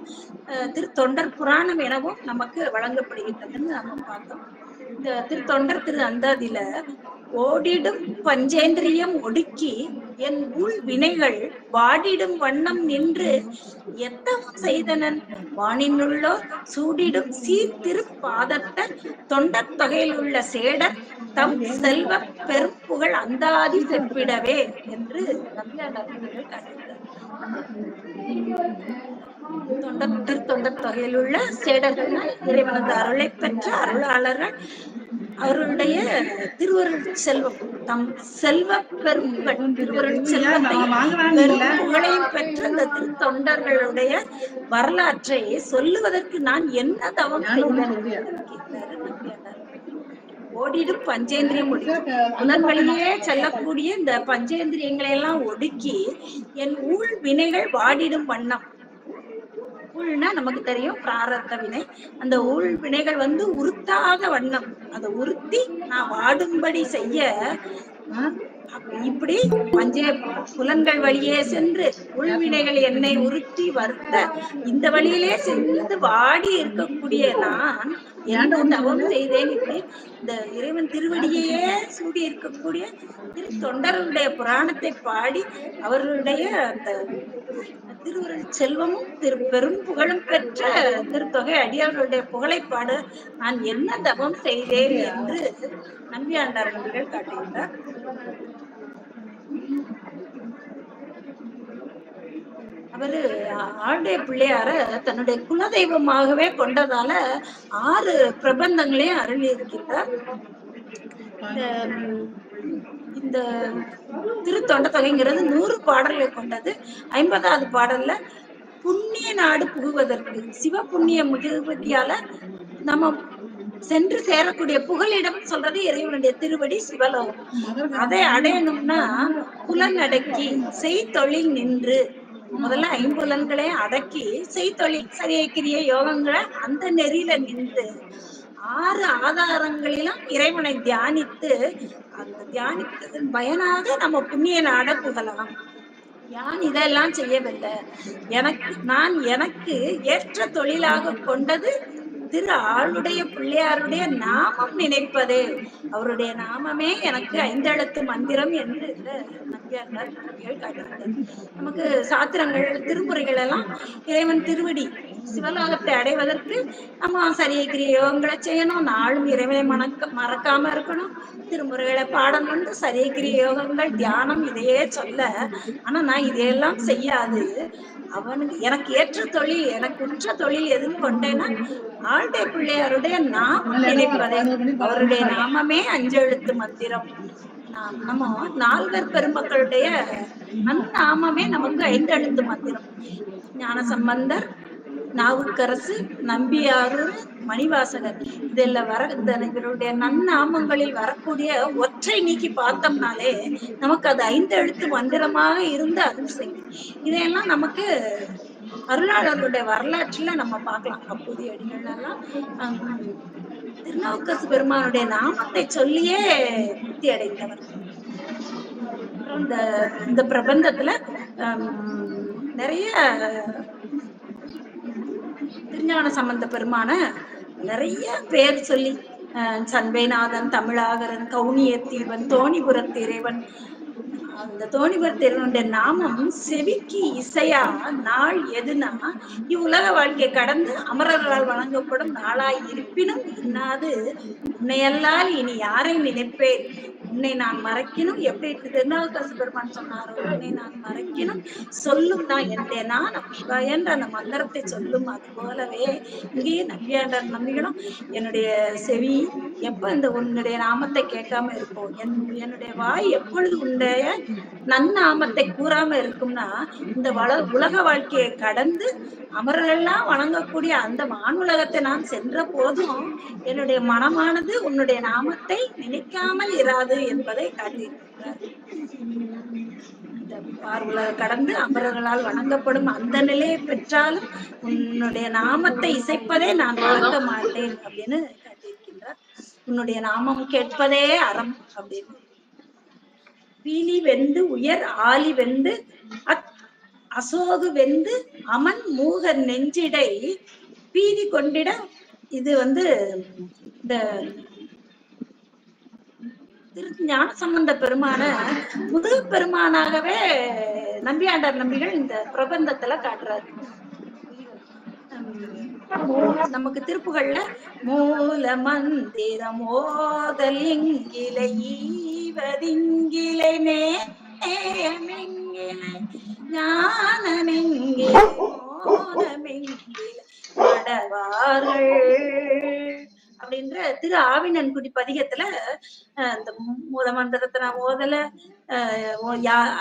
திருத்தொண்டர் புராணம் எனவும் நமக்கு வழங்கப்படுகின்றதுன்னு நம்ம பார்த்தோம். இந்த திருத்தொண்டர் திரு அந்தாதியில ஓடிடும் பஞ்சேந்திரியம் ஒடுக்கி என் உள் வினைகள் வாடிடும் வண்ணம் நின்று எத்தவும் செய்தனன் வானினுள்ளோ சூடிடும் சீர்திருப்பாதத்த தொண்டர் தொகையில் உள்ள சேடர் தம் செல்வ பெரும் புகழ் அந்தாதி செப்பிடவே என்று நம்பியாண்டார் காட்டுகிறார். தொண்டர் தொகையில் உள்ள சேடர்கள் இறைவனது அருளை பெற்ற அருளாளர்கள், அவர்களுடைய திருவருள் செல்வம் தம் செல்வ பெரும்புகள் திருவருள் செல்வத்தையும் பெரும் புகழையும் பெற்ற இந்த திருத்தொண்டர்களுடைய வரலாற்றை சொல்லுவதற்கு நான் என்ன தவம் செய்தேன். ஓடிடும் பஞ்சேந்திரியம் ஒடுக்கி புலன் வழியே செல்லக்கூடிய இந்த பஞ்சேந்திரியங்களை எல்லாம் ஒடுக்கி என் ஊழ் வினைகள் வாடிடும் வண்ணம். ஊழ்னா நமக்கு தெரியும் பிராரத்த வினை. அந்த ஊழ் வினைகள் உறுத்தாத வண்ணம், அதை உறுத்தி நான் வாடும்படி செய்ய இப்படி புலன்கள் வழியே சென்று உள்வினைகள் என்னை உறுத்தி வருத்த இந்த வழியிலே சென்று வாடி இருக்கக்கூடிய நான் என்ன தவம் செய்தேன். இப்படி இந்த இறைவன் திருவடியே சூடி இருக்கக்கூடிய தொண்டர்களுடைய புராணத்தை பாடி அவர்களுடைய அந்த திருவருள் செல்வமும் பெரும் புகழும் பெற்ற திருத்தொகை அடியார்களுடைய புகழைப்பாடு நான் என்ன தவம் செய்தேன் என்று நம்பியாண்டார் நம்பிகள் காட்டுகின்றார். அவரு ஆளுடைய பிள்ளையார தன்னுடைய குலதெய்வமாகவே கொண்டதால 6 பிரபந்தங்களையும் அருளி இருக்கின்றார். இந்த திருத்தொண்ட தொகைங்கிறது 100 பாடல்களை கொண்டது. 50வது பாடல்ல புண்ணிய நாடு புகுவதற்கு சிவ புண்ணிய மிகுதியால நம்ம சென்று சேரக்கூடிய புகலிடம் சொல்றது இறைவனுடைய திருவடி சிவலோகம். அதை அடையணும்னா புலனடக்கி செய்தொழில் நின்று, முதல்ல ஐம்புலன்களை அடக்கி செய்தொழில் சரியக்கிரிய யோகங்களை அந்த நெறியில நின்று 6 ஆதாரங்களிலும் இறைவனை தியானித்து அந்த தியானித்ததன் பயனாக நம்ம புண்ணிய நாட புகலாம். யான் இதெல்லாம் செய்யவில்லை. எனக்கு ஏற்ற தொழிலாக கொண்டது திரு ஆளுடைய பிள்ளையாருடைய நாமம் நினைப்பதே. அவருடைய நாமமே எனக்கு 5 எழுத்து மந்திரம் என்று நம்பியார் காட்டுகிறார். நமக்கு சாத்திரங்கள் திருமுறைகள் எல்லாம் இறைவன் திருவடி சிவலோகத்தை அடைவதற்கு நம்ம சரியக்கிரிய யோகங்களை செய்யணும், நாளும் இறைவனை மறக்காம இருக்கணும், திருமுறைகளை பாடணும், சரியக்கிரிய யோகங்கள் தியானம் இதையே சொல்ல. ஆனா நான் இதையெல்லாம் செய்யாது அவனுக்கு எனக்கு ஏற்ற தொழில், எனக்கு உற்ற தொழில் எதுன்னு கொண்டேன்னா ஆளுடைய பிள்ளையாருடைய நாமம் நினைப்பதே. அவருடைய நாமமே 5 எழுத்து மந்திரம். நம்ம 4 பெருமக்களுடைய நன்னாமமே நமக்கு 5 எழுத்து மந்திரம். ஞானசம்பந்தர், நாவுக்கரசு, நம்பியாரூர், மணிவாசகர் இதெல்லாம் இவருடைய நன்னாமங்களில் வரக்கூடிய ஒற்றை நீக்கி பார்த்தோம்னாலே நமக்கு அது 5 எழுத்து மந்திரமாக இருந்து அருள் செய்யும். இதையெல்லாம் நமக்கு அருளாளருடைய வரலாற்றுல நம்ம பார்க்கலாம். அப்போதைய அடிகள் எல்லாம் திருநாவுக்கரசு பெருமானுடைய நாமத்தை சொல்லியே முக்தி அடைந்தவர். இந்த பிரபந்தத்துல நிறைய திருஞான சம்பந்த பெருமான நிறைய பேர் சொல்லி சண்பைநாதன், தமிழாகரன், கவுனியத்தீவன், தோணிபுரத்து இறைவன். அந்த தோணிபுரத்து இறைவனுடைய நாமம் செவிக்கு இசையா நாள் எதுனா இவ்வுலக வாழ்க்கையை கடந்து அமரர்களால் வழங்கப்படும் நாளாய் இருப்பினும் இன்னாது உன்னையல்லால் இனி யாரை நினைப்பேன், உன்னை நான் மறைக்கணும். எப்படி திருநாவுக்கரசு பெருமான் சொன்னாரோ, உன்னை நான் மறைக்கணும் சொல்லும் தான் என்னேனா என்ற அந்த மந்திரத்தை சொல்லும். அது போலவே இங்கேயே நம்பியாண்டார் நம்பிகளும் என்னுடைய செவி எப்ப இந்த உன்னுடைய நாமத்தை கேட்காம இருக்கும், என்னுடைய வாய் எப்பொழுது உன்னுடைய நன்னாமத்தை கூறாம இருக்கும்னா இந்த உலக வாழ்க்கையை கடந்து அமரெல்லாம் வணங்கக்கூடிய அந்த வானுலகத்தை நான் சென்ற போதும் என்னுடைய மனமானது உன்னுடைய நாமத்தை நினைக்காமல் இராது என்பதை காட்டியிருக்கிறார். இந்த பார்வுலக கடந்து அமரர்களால் வணங்கப்படும் அந்த நிலையை பெற்றாலும் உன்னுடைய நாமத்தை இசைப்பதே நான் மறக்க மாட்டேன் அப்படின்னு காட்டியிருக்கின்றார். உன்னுடைய நாமம் கேட்பதே அறம் அப்படின்னு. பீலி வெந்து உயர் ஆலி வெந்து அசோகு வெந்து அமன் மூகர் நெஞ்சிடை பீதி கொண்டிட. இது இந்த ஞான சம்பந்த பெருமான முருக பெருமானாகவே நம்பியாண்டார் நம்பிகள் இந்த பிரபந்தத்துல காட்டுறாரு. நமக்கு திருப்புகள்ல மூல மந்திரம் ஓதல் இங்கிலை ஈவதிங்கிலை நேமெங்கிலை ஞானமெங்கிலை மோனமெங்கிலை நடவார்கள் அப்படின்ற திரு ஆவினன்குடி பதிகத்துல இந்த மூல மந்திரத்தை நான் ஓதல,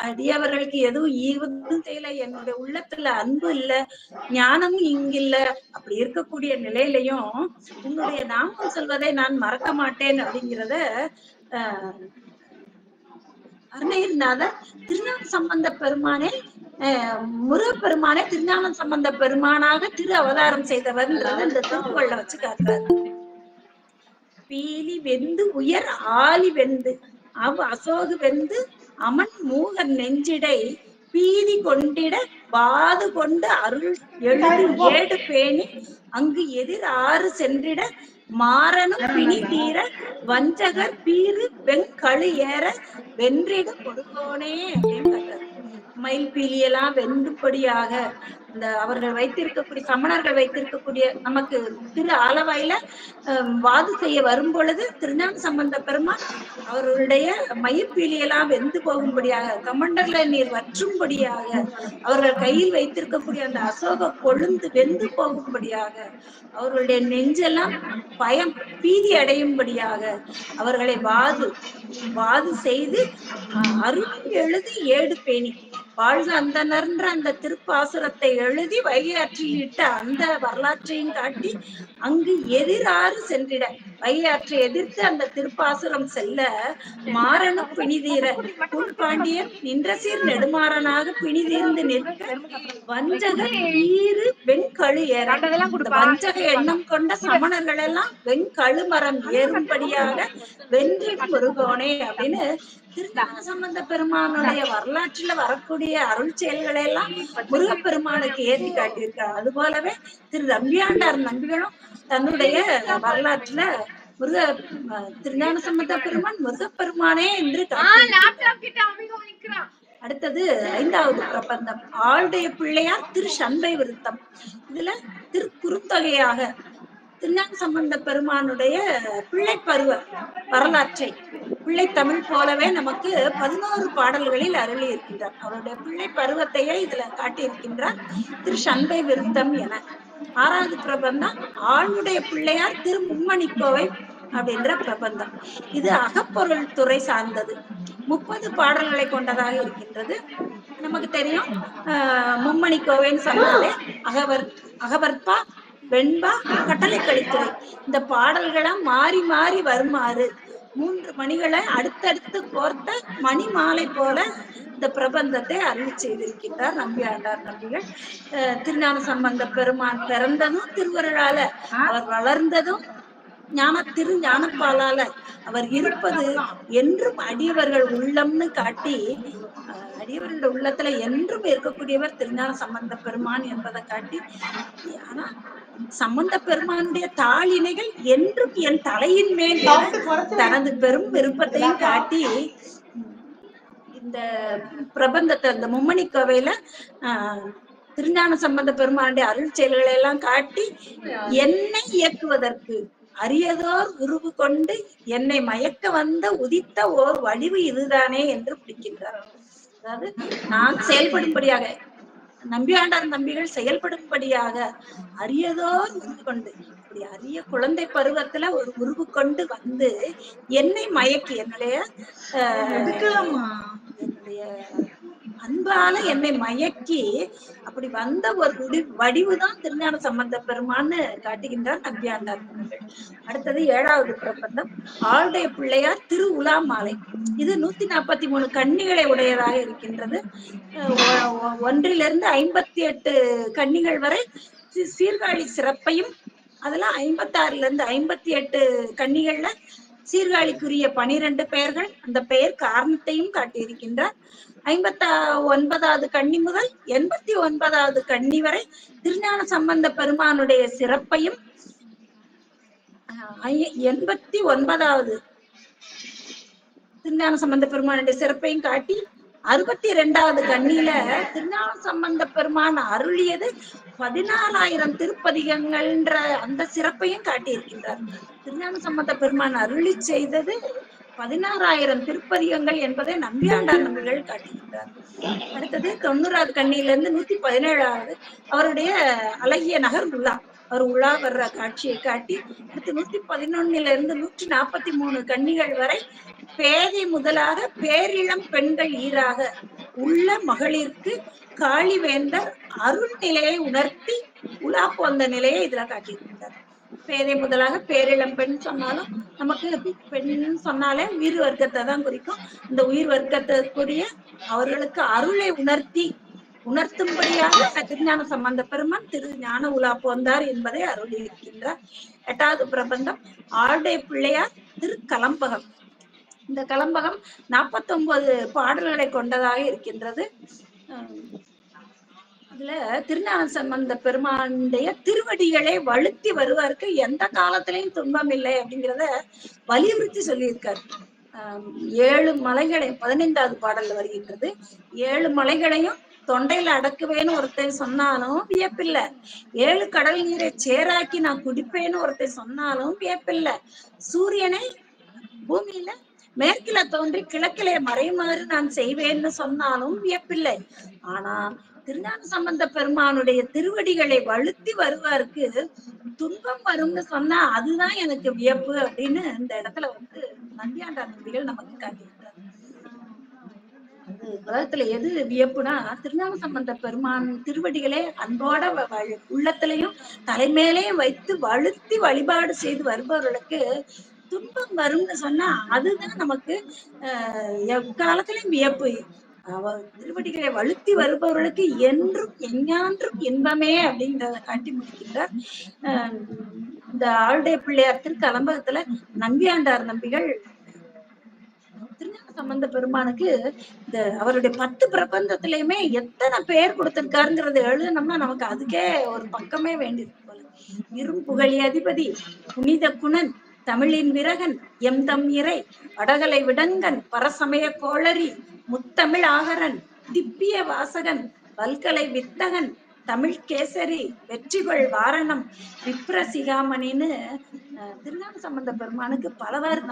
அடியவர்களுக்கு எதுவும் ஈவதும் செய்யல, என்னுடைய உள்ளத்துல அன்பு இல்ல, ஞானமும் இங்கில்ல, அப்படி இருக்கக்கூடிய நிலையிலையும் உன்னுடைய நாமம் சொல்வதை நான் மறக்க மாட்டேன் அப்படிங்கிறத அருணகிரிநாதர் திருஞான சம்பந்த பெருமானே முருகப்பெருமானே திருஞான சம்பந்த பெருமானாக திரு அவதாரம் செய்தவர்ன்றத இந்த திருப்புகள்ல வச்சு காட்டுறாரு. பீலி வெந்து உயர் ஆலி வெந்து அசோகு வெந்து அமன் மூகர் நெஞ்சிடை பீதி கொண்டிட வாது கொண்டு அருள் எழுது ஏடு பேணி அங்கு எதிர் ஆறு சென்றிட மாறனும் பிணி தீர வஞ்சகர் பீறு வெங்கழு ஏற வென்றிட கொடுக்கோனே அப்படின்னு கேட்டார். மயில் பீலியெல்லாம் வெந்துபடியாக இந்த அவர்கள் வைத்திருக்கக்கூடிய சமணர்கள் வைத்திருக்கக்கூடிய நமக்கு திரு ஆலவாயில வாது செய்ய வரும் பொழுது திருஞான சம்பந்த பெருமான் அவர்களுடைய மயிர்பீலியெல்லாம் வெந்து போகும்படியாக கமண்டல நீர் வற்றும்படியாக அவர்கள் கையில் வைத்திருக்கக்கூடிய அந்த அசோக கொழுந்து வெந்து போகும்படியாக அவர்களுடைய நெஞ்செல்லாம் பயம் பீதி அடையும்படியாக அவர்களை வாது செய்து அருள் எழுதி ஏடு பேணி வாழ்க அந்தணர்ன்ற அந்த திருப்பாசுரத்தை எழுதி வைகை ஆற்றில் இட்ட அந்த வரலாற்றையும் காட்டி அங்கு எதிராறு சென்றிட வைகை ஆற்றை எதிர்த்து அந்த திருப்பாசுரம் செல்ல மாறனு பிணிதீர பாண்டியன் நின்ற சீர் நெடுமாறனாக பிணிதீர்ந்து நிற்க வஞ்சக ஈறு வெண்கழு ஏற இந்த வஞ்சக எண்ணம் கொண்ட சமணர்கள் எல்லாம் வெண்கழு மரம் ஏறும்படியாக வென்றி முருகோனே அப்படின்னு திருஞான சம்பந்த பெருமானுடைய வரலாற்றுல வரக்கூடிய அருள் செயல்களை எல்லாம் முருகப்பெருமானுக்கு ஏற்றி காட்டியிருக்கார். அது போலவே திரு நம்பியாண்டார் நம்பிகளும் தன்னுடைய வரலாற்றுல திருஞான சம்பந்த பெருமான் முருகப்பெருமானே என்று அடுத்தது 5வது பிரபந்தம் ஆளுடைய பிள்ளையார் திரு சண்பை விருத்தம். இதுல திரு குறுந்தொகையாக திருஞான சம்பந்த பெருமானுடைய பிள்ளை பருவ வரலாற்றை பிள்ளை தமிழ் போலவே நமக்கு 11 பாடல்களில் அருளி இருக்கின்றார். அவருடைய பிள்ளை பருவத்தையே இதுல காட்டியிருக்கின்றார் திரு சண்பை விருத்தம் என. 6வது பிரபந்தம் ஆளுடைய பிள்ளையார் திரு மும்மணிக்கோவை அப்படின்ற பிரபந்தம். இது அகப்பொருள் துறை சார்ந்தது. 30 பாடல்களை கொண்டதாக இருக்கின்றது. நமக்கு தெரியும் மும்மணிக்கோவைன்னு சொன்னாலே அகவற்பா வெண்பா கட்டளை கழித்துறை இந்த பாடல்களா மாறி மாறி வருமாறு 3 மணிகளை அடுத்தடுத்து கோர்த்த மணி மாலை போல இந்த பிரபந்தத்தை அருளி செய்திருக்கின்றார் நம்பியாண்டார் நம்பிகள். திருஞான சம்பந்த பெருமான் பிறந்ததும் திருவருளால, அவர் வளர்ந்ததும் திரு ஞானப்பாலால, அவர் இருப்பது என்றும் அடியவர்கள் உள்ளம்னு காட்டி அடியவர்கள் உள்ளத்துல என்றும் இருக்கக்கூடியவர் திருஞான சம்பந்த பெருமான் என்பதை காட்டி, ஆனா சம்பந்த பெருமானுடைய தாளினைகள் என்றும் என் தலையின் மேல் தனது பெரும் விருப்பத்தையும் காட்டி இந்த பிரபந்தத்தை அந்த மும்மணிக்கோவையில திருஞான சம்பந்த பெருமானுடைய அருள் செயல்களை எல்லாம் காட்டி என்னை இயக்குவதற்கு அரியதோர் உருவு கொண்டு என்னை மயக்க வந்த உதித்த ஓர் வடிவு இதுதானே என்று பிடிக்கின்றார். அதாவது நான் செயல்படும்படியாக, நம்பியாண்டார் நம்பிகள் செயல்படும்படியாக அரியதோர் உருவு கொண்டு, அப்படி அரிய குழந்தை பருவத்துல ஒரு உருவு கொண்டு வந்து என்னை மயக்கி என்னுடைய அன்பால என்னை மயக்கி அப்படி வந்த ஒரு வடிவுதான் திருஞான சம்பந்த பெருமான்னு காட்டுகின்றார் நம்பியாண்டார். அடுத்தது 7வது பிரபந்தம் ஆளுடைய பிள்ளையார் திரு உலா மாலை. இது 143 கன்னிகளை உடையதாக இருக்கின்றது. 1லிருந்து 58 கன்னிகள் வரை சீர்காழி சிறப்பையும், அதுல 56லிருந்து 58 கன்னிகள்ல சீர்காழிக்குரிய 12 பெயர்கள், அந்த பெயர் காரணத்தையும் காட்டியிருக்கின்றார். 59வது கன்னி முதல் 89வது கன்னி வரை திருஞான சம்பந்த பெருமானுடைய சிறப்பையும், 89வது திருஞான சம்பந்த பெருமானுடைய சிறப்பையும் காட்டி 62வது கண்ணியில திருஞான சம்பந்த பெருமான் அருளியது 16,000 திருப்பதிகங்கள்ன்ற அந்த சிறப்பையும் காட்டியிருக்கின்றார். திருஞான சம்பந்த பெருமான் அருளி செய்தது 16,000 திருப்பதிகங்கள் என்பதை நம்பியாண்டார் நம்பிகள் காட்டுகின்றார். அடுத்தது 90வது கண்ணியிலிருந்து 117வது அவருடைய அழகிய நகர் உலா, அவர் உலா வர்ற காட்சியை காட்டி, அடுத்து 111லிருந்து 143 கன்னிகள் வரை பேதை முதலாக பேரிளம் பெண்கள் ஈராக உள்ள மகளிருக்கு காளிவேந்தர் அருள் நிலையை உணர்த்தி உலா போந்த நிலையை இதுல காட்டியிருக்கின்றார். பேதை முதலாக பேரிளம் பெண் சொன்னாலும் நமக்கு பெண் சொன்னாலே உயிர் வர்க்கத்தை தான் குறிக்கும். இந்த உயிர் வர்க்கத்துக்குரிய அவர்களுக்கு அருளை உணர்த்தும்படியாக திருஞான சம்பந்த பெருமான் திரு ஞான உலா போந்தார் என்பதை அருளி இருக்கின்றார். 8வது பிரபந்தம் ஆளுடைய பிள்ளையார் திரு கலம்பகம். இந்த கலம்பகம் 49 பாடல்களை கொண்டதாக இருக்கின்றது. இதுல திருஞான சம்பந்த பெருமானுடைய திருவடிகளை வழுத்தி வருவாருக்கு எந்த காலத்திலையும் துன்பம் இல்லை அப்படிங்கிறத வலியுறுத்தி சொல்லியிருக்காரு. 7 மலைகளை 15வது பாடல்ல வருகின்றது. 7 மலைகளையும் தொண்டையில அடக்குவேன்னு ஒருத்தர் சொன்னாலும் வியப்பில்லை. 7 கடல் நீரை சேராக்கி நான் குடிப்பேன்னு ஒருத்தர் சொன்னாலும் வியப்பில்லை. சூரியனை பூமியில மேற்கில தோன்றி கிழக்கிலே மறைமாறு நான் செய்வேன்னு சொன்னாலும் வியப்பில்லை. ஆனா திருஞான சம்பந்த பெருமானுடைய திருவடிகளை வழுத்தி வருவாருக்கு துன்பம் வரும்னு சொன்னா அதுதான் எனக்கு வியப்பு அப்படின்னு இந்த இடத்துல நம்பியாண்டார் நம்பிகள் நமக்கு காட்டியிருக்காரு. உலகத்துல எது வியப்புனா திருஞான சம்பந்த பெருமான் திருவடிகளே அன்போட உள்ளத்திலையும் தலைமையிலையும் வைத்து வழுத்தி வழிபாடு செய்து வருபவர்களுக்கு துன்பம் வரும்னு சொன்னா அதுதான் நமக்கு எக்காலத்திலையும் வியப்பு. அவர் திருவடிகளை வழுத்தி வருபவர்களுக்கு என்றும் எஞ்ஞான்றும் இன்பமே அப்படின்றத காட்டி முடிக்கின்றார். இந்த ஆளுடைய பிள்ளையார் திருக்கலம்பகத்துல நம்பியாண்டார் நம்பிகள் திருஞான சம்பந்த பெருமானுக்கு இந்த அவருடைய 10 பிரபந்தத்திலயுமே எத்தனை பெயர் கொடுத்திருக்காருங்கிறது எழுதணும்னா நமக்கு அதுக்கே ஒரு பக்கமே வேண்டியிருக்கு போல. இரும்புகழி அதிபதி, புனித குணன், தமிழின் விரகன், எம்தம் இறை, வடகலை விடங்கன், பரசமய கோளரி, முத்தமிழ் ஆகரன், திப்பிய வாசகன், வல்கலை வித்தகன், தமிழ் கேசரி, வெற்றிகொள் வாரணம், விப்ரசிகாமணின்னு திருஞான சம்பந்த பெருமானுக்கு பலவாறு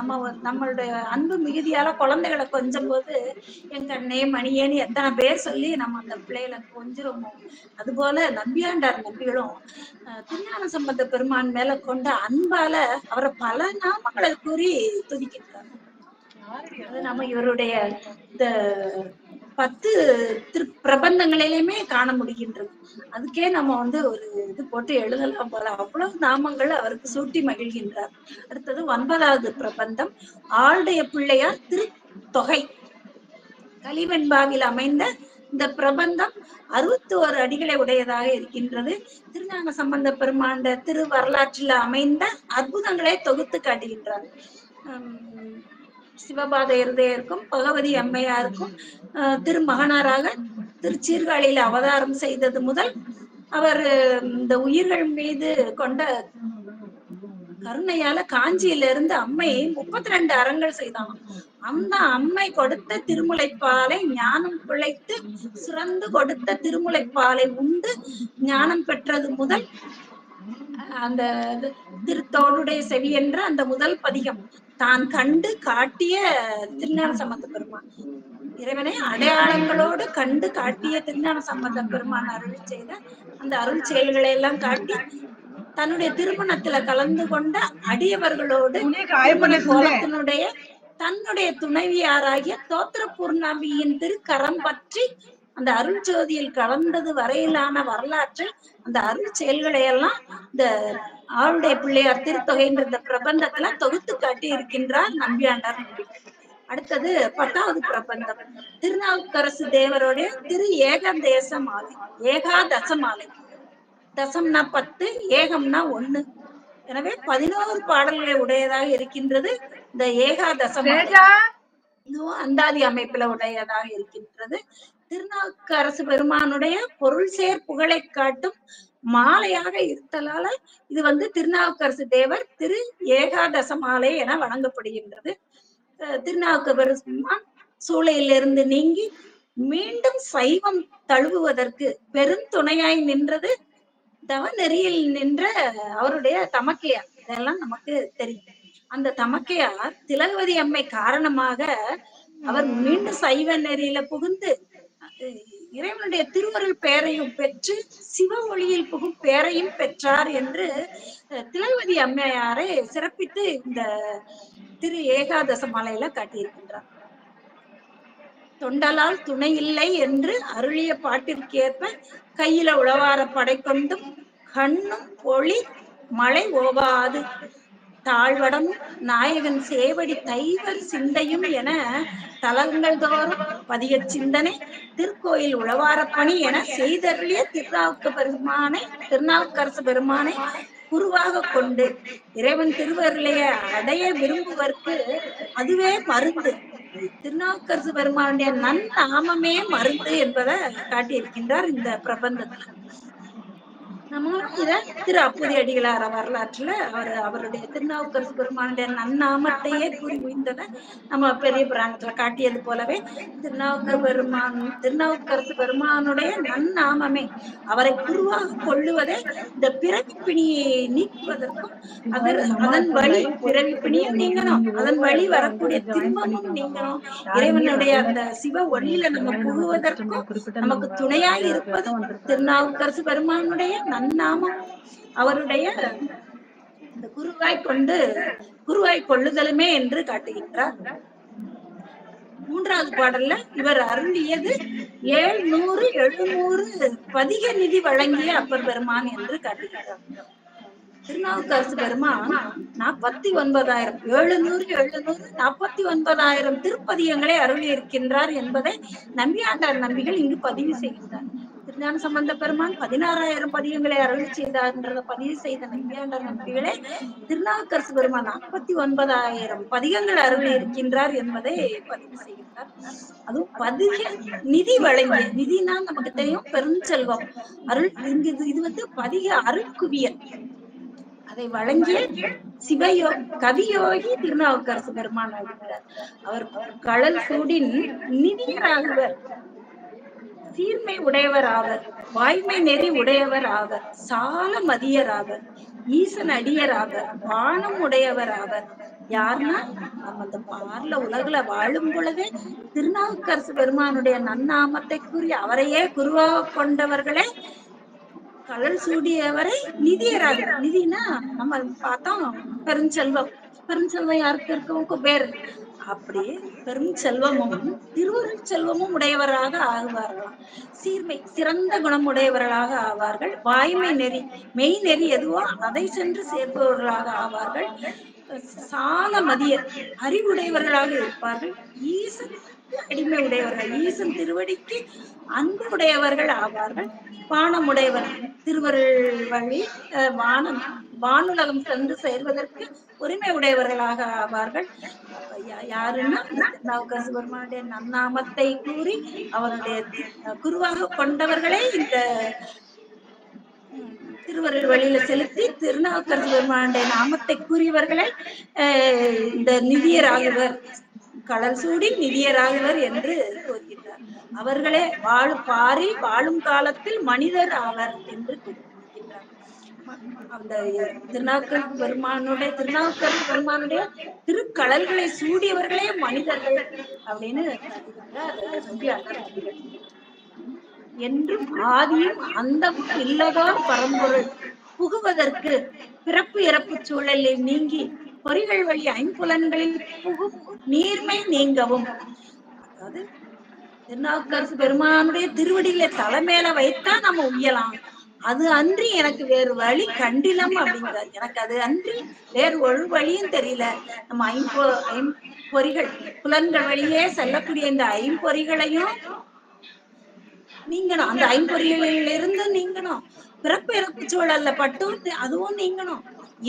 நம்மளுடைய அன்பு மிகுதியால குழந்தைகளை கொஞ்சம் போது என் கண்ணே மணியேன்னு எத்தனை பேர் சொல்லி நம்ம அந்த பிள்ளைகளை கொஞ்சிருமோ அது போல நம்பியாண்டார் நம்பிகளும் திருஞான சம்பந்த பெருமான் மேல கொண்ட அன்பால அவரை பல நாமங்களை கூறி துதிக்கின்றார். அது நம்ம இவருடைய இந்த 10 பிரபந்தங்களிலுமே காண முடிகின்றது. அதுக்கே நம்ம ஒரு இது போட்டு எழுதலாம் போல, அவ்வளவு நாமங்கள் அவருக்கு சூட்டி மகிழ்கின்றார். அடுத்தது 9வது பிரபந்தம் ஆளுடைய பிள்ளையார் திருத்தொகை. கலிவெண்பாவில் அமைந்த இந்த பிரபந்தம் 61 அடிகளை உடையதாக இருக்கின்றது. திருஞான சம்பந்த பெருமாண்ட திரு வரலாற்றில் அமைந்த அற்புதங்களை தொகுத்து காட்டுகின்றார். சிவபாத இருதயருக்கும் பகவதி அம்மையாருக்கும் திருமகனாராக திருச்சீர்காழியில அவதாரம் செய்தது முதல் அவர் இந்த உயிர்கள் மீது கொண்ட கருணையால காஞ்சியிலிருந்து அம்மை 32 அறங்கள் செய்தாங்க. அந்த அம்மை கொடுத்த திருமுலைப்பாலை ஞானம் பிழைத்து சிறந்து கொடுத்த திருமுலைப்பாலை உண்டு ஞானம் பெற்றது முதல் அந்த திருத்தோடுடைய செவி என்ற அந்த முதல் பதிகம் தான் கண்டு காட்டிய திருஞான சம்பந்த பெருமான் இறைவனை அடையாளங்களோடு கண்டு காட்டிய திருஞான சம்பந்த பெருமான் அருள் செய்த அந்த அருள் செயல்களை எல்லாம் காட்டி தன்னுடைய திருமணத்துல கலந்து கொண்ட அடியவர்களோடு கோலத்தினுடைய தன்னுடைய துணைவியாராகிய தோத்திர பூர்ணாம்பியின் திருக்கரம் பற்றி அந்த அருள் ஜோதியில் கலந்தது வரையிலான வரலாற்று அந்த அருள் செயல்களை எல்லாம் இந்த ஆளுடைய பிள்ளையார் திருத்தொகைன்ற இந்த பிரபந்தத்துல தொகுத்து காட்டி இருக்கின்றார் நம்பியாண்டார் நம்பி. அடுத்தது 10வது பிரபந்தம் திருநாவுக்கரசு தேவருடைய திரு ஏகாதேச மாலை. ஏகாதச மாலை, தசம்னா 10, ஏகம்னா 1. எனவே 11 பாடல்களை உடையதாக இருக்கின்றது இந்த ஏகாதச மாலை. இதுவும் அந்தாதி அமைப்புல உடையதாக இருக்கின்றது. திருநாவுக்கரசு பெருமானுடைய பொருள் சேர் புகழை காட்டும் மாலையாக இருத்தலால இது திருநாவுக்கரசு தேவர் திரு ஏகாதச மாலை என வழங்கப்படுகின்றது. திருநாவுக்க பெருமான் சூளையிலிருந்து நீங்கி மீண்டும் சைவம் தழுவுவதற்கு பெருந்துணையாய் நின்றது தவ நெறியில் நின்ற அவருடைய தமக்கையார். இதெல்லாம் நமக்கு தெரியும். அந்த தமக்கையார் திலகவதி அம்மை காரணமாக அவர் மீண்டும் சைவ நெறியில புகுந்து இறைவனுடைய திருவருள் பெயரையும் பெற்று சிவ ஒளியில் புகும் பெயரையும் பெற்றார் என்று திலகவதி அம்மையாரை சிறப்பித்து இந்த திரு ஏகாதச மாலையில காட்டியிருக்கின்றார். தொண்டலால் துணை இல்லை என்று அருளிய பாட்டிற்கேற்ப கையில உழவார படை கொண்டும் கண்ணும் பொழி மழை ஓவாது தாழ்வடமும் நாயகன் சேவடி தைவர் சிந்தையும் என தலங்கள் தோறும் பதிய சிந்தனை திருக்கோயில் உழவாரப்பணி என செய்தருளிய திருநாவுக்கரசு பெருமானை குருவாக கொண்டு இறைவன் திருவருளைய அடைய விரும்புவதற்கு அதுவே மருந்து. திருநாவுக்கரசு பெருமானுடைய நன்னாமமே மருந்து என்பதை காட்டியிருக்கின்றார் இந்த பிரபந்தத்துல. நம்மளும் இத திரு அப்பூதி அடிகளார் வரலாற்றுல அவருடைய திருநாவுக்கரசு பெருமானுடைய நன்னாமத்தையே கூறி உய்ந்ததை நம்ம பெரிய புராணத்துல காட்டியது போலவே திருநாவுக்கரசு பெருமானுடைய நன்னாமமே அவரை குருவாக கொள்ளுவதே இந்த பிறவி பிணியை நீக்குவதற்கும் அதன் வழி பிறவி பிணியும் நீங்கணும், அதன் வழி வரக்கூடிய தின்பமும் நீங்கணும், இறைவனுடைய அந்த சிவ ஒளியில நம்ம புகுவதற்கும் நமக்கு துணையாய் இருப்பது திருநாவுக்கரசு பெருமானுடைய நன்னாமம் அவருடைய இந்த குருவாய் கொள்ளுதலுமே என்று காட்டுகின்றார். மூன்றாவது பாடல்ல இவர் அருளியது 700 700 பதிக நிதி வழங்கிய அப்பர் பெருமான் என்று காட்டுகிறார். திருநாவுக்கரசு பெருமான் 49,000 49,000 திருப்பதிகங்களை அருளி இருக்கின்றார் என்பதை நம்பியாண்டார் நம்பிகள் இங்கு பதிவு செய்கின்றார். திருஞான சம்பந்த பெருமான் 16,000 பதிகங்களை அருளி செய்தார்ன்றதை பதிவு செய்த நம்பியாண்டார் நம்பிகளே திருநாவுக்கரசு பெருமான் 49,000 பதிகங்கள் அருளி இருக்கின்றார் என்பதை பதிவு செய்கின்றார். அதுவும் பதிக நிதி வழங்கிய, நிதினா நமக்கு தெரியும் பெருஞ்செல்வம், அருள். இங்கு இது பதிக அருட்குவியல், அதை வழங்கிய கவியோகி திருநாவுக்கரசு பெருமான் ஆகிறார். அவர் கடல் சூடின் நிதியராகுவர், சீர்மை உடையவர் ஆவர், வாய்மை நெறி உடையவர் ஆவர், சால மதியர் ஆவர், ஈசன் அடியர் ஆவர், வானம் உடையவர் ஆவர். யாருன்னா நம்ம அந்த பார்ல உலகுல வாழும் பொழுதே திருநாவுக்கரசு பெருமானுடைய நன்னாமத்தை கூறி அவரையே குருவாக கொண்டவர்களே கடல் சூடியவரை நிதியராக. நிதினா நம்ம பார்த்தோம் பெருஞ்செல்வம், பெருஞ்செல்வம் யாருக்கு இருக்கும்? குபேரன். அப்படி பெரும் செல்வமும் திருவருள் செல்வமும் உடையவராக ஆகுவார்களாம். சீர்மை, சிறந்த குணம் உடையவர்களாக ஆவார்கள். வாய்மை நெறி, மெய் நெறி எதுவோ அதை சென்று சேர்ப்பவர்களாக ஆவார்கள். சால மதியர், அறிவுடையவர்களாக இருப்பார்கள். ஈசன் அடிமை உடையவர்கள், ஈசன் திருவடிக்கு அன்பு உடையவர்கள் ஆவார்கள். வானமுடையவர், திருவருள் வழி வானுலகம் சென்று சேர்வதற்கு உரிமை உடையவர்களாக ஆவார்கள். யாருன்னா திருநாவுக்கரசு பெருமானுடைய நன்னாமத்தை கூறி அவருடைய குருவாக கொண்டவர்களே இந்த திருவருள் வழியில செலுத்தி திருநாவுக்கரசு பெருமானுடைய நாமத்தை கூறியவர்களே இந்த நிதியராகுவர், கடல் சூடி நிதியராகுவர் என்று கூறுகின்றார். அவர்களே வாழும் காலத்தில் மனிதர் ஆவர் என்று கூறுகின்றார். அந்த திருநாவுக்கரசு பெருமானுடைய திருக்கடல்களை சூடியவர்களே மனிதர்கள் அப்படின்னு என்றும் ஆதியும் அந்தமும் இல்லதோர் பரம்பொருள் புகுவதற்கு பிறப்பு இறப்பு சூழலில் நீங்கி பொறிகள் வழி ஐம்புலன்களில் புகும் நீர்மை நீங்கவும். அதாவது திருநாவுக்கரசு பெருமானுடைய திருவடியில தலைமையில வைத்தா நம்ம உய்யலாம், அது அன்றி எனக்கு வேறு வழி கண்டிலம் அப்படிங்கிறார். எனக்கு அது அன்றி வேறு ஒரு வழியும் தெரியல. நம்ம ஐம்பொறிகள் புலன்கள் வழியே செல்லக்கூடிய இந்த ஐம்பொறிகளையும் நீங்கணும், அந்த ஐம்பொறிகளிலிருந்து நீங்கணும், பிறப்பு இறப்பு சூழல்ல பட்டும் அதுவும் நீங்கணும்.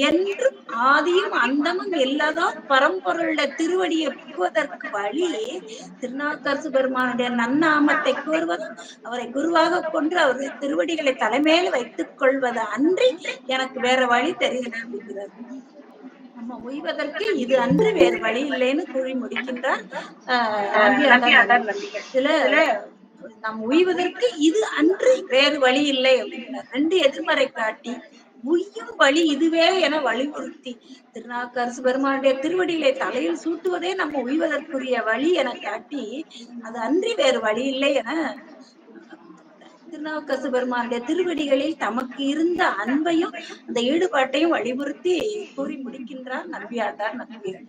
என்றும் ஆதியும் அந்தமும் இல்லாதோ பரம்பொருளுடைய திருவடியை புகுவதற்கு வழி திருநாவுக்கரசு பெருமானுடைய நன்னாமத்தை கூறுவதும் அவரை குருவாக கொண்டு அவருடைய திருவடிகளை தலைமையில் வைத்துக் கொள்வது அன்றி எனக்கு வேற வழி தெரியல அப்படிங்கிறார். நம்ம உய்வதற்கு இது அன்று வேறு வழி இல்லைன்னு கூறி முடிக்கின்றார் இதுல. நம் உய்வதற்கு இது அன்று வேறு வழி இல்லை அப்படிங்கிறார். ரெண்டு எதிர்மறை காட்டி உய்யும் வழி இதுவே என வலியுறுத்தி திருநாவுக்கரசு பெருமானுடைய திருவடிகளை தலையில் சூட்டுவதே நம்ம உய்வதற்குரிய வழி என காட்டி அது அன்றி வேறு வழி இல்லை என திருநாவுக்கரசு பெருமானுடைய திருவடிகளில் தமக்கு இருந்த அன்பையும் அந்த ஈடுபாட்டையும் வலியுறுத்தி கூறி முடிக்கின்றார் நம்பியாண்டார் நம்பிகள்.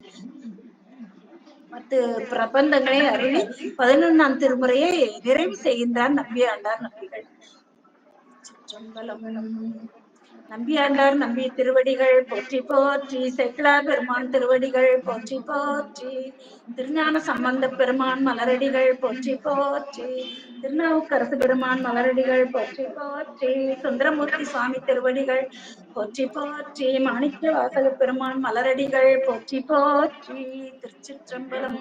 10 பிரபந்தங்களை அருளி 11ஆம் திருமுறையை நிறைவு செய்கின்றார் நம்பியாண்டார் நம்பிகள். நம்பியாண்டார் நம்பி திருவடிகள் போற்றி போற்றி, சேக்கிழார் பெருமான் திருவடிகள் போற்றி போற்றி, திருஞான சம்பந்த பெருமான் மலரடிகள் போற்றி போற்றி, திருநாவுக்கரசு பெருமான் மலரடிகள் போற்றி போற்றி, சுந்தரமூர்த்தி சுவாமி திருவடிகள் போற்றி போற்றி, மாணிக்க வாசக பெருமான் மலரடிகள் போற்றி போற்றி. திருச்சிற்றம்பலம்.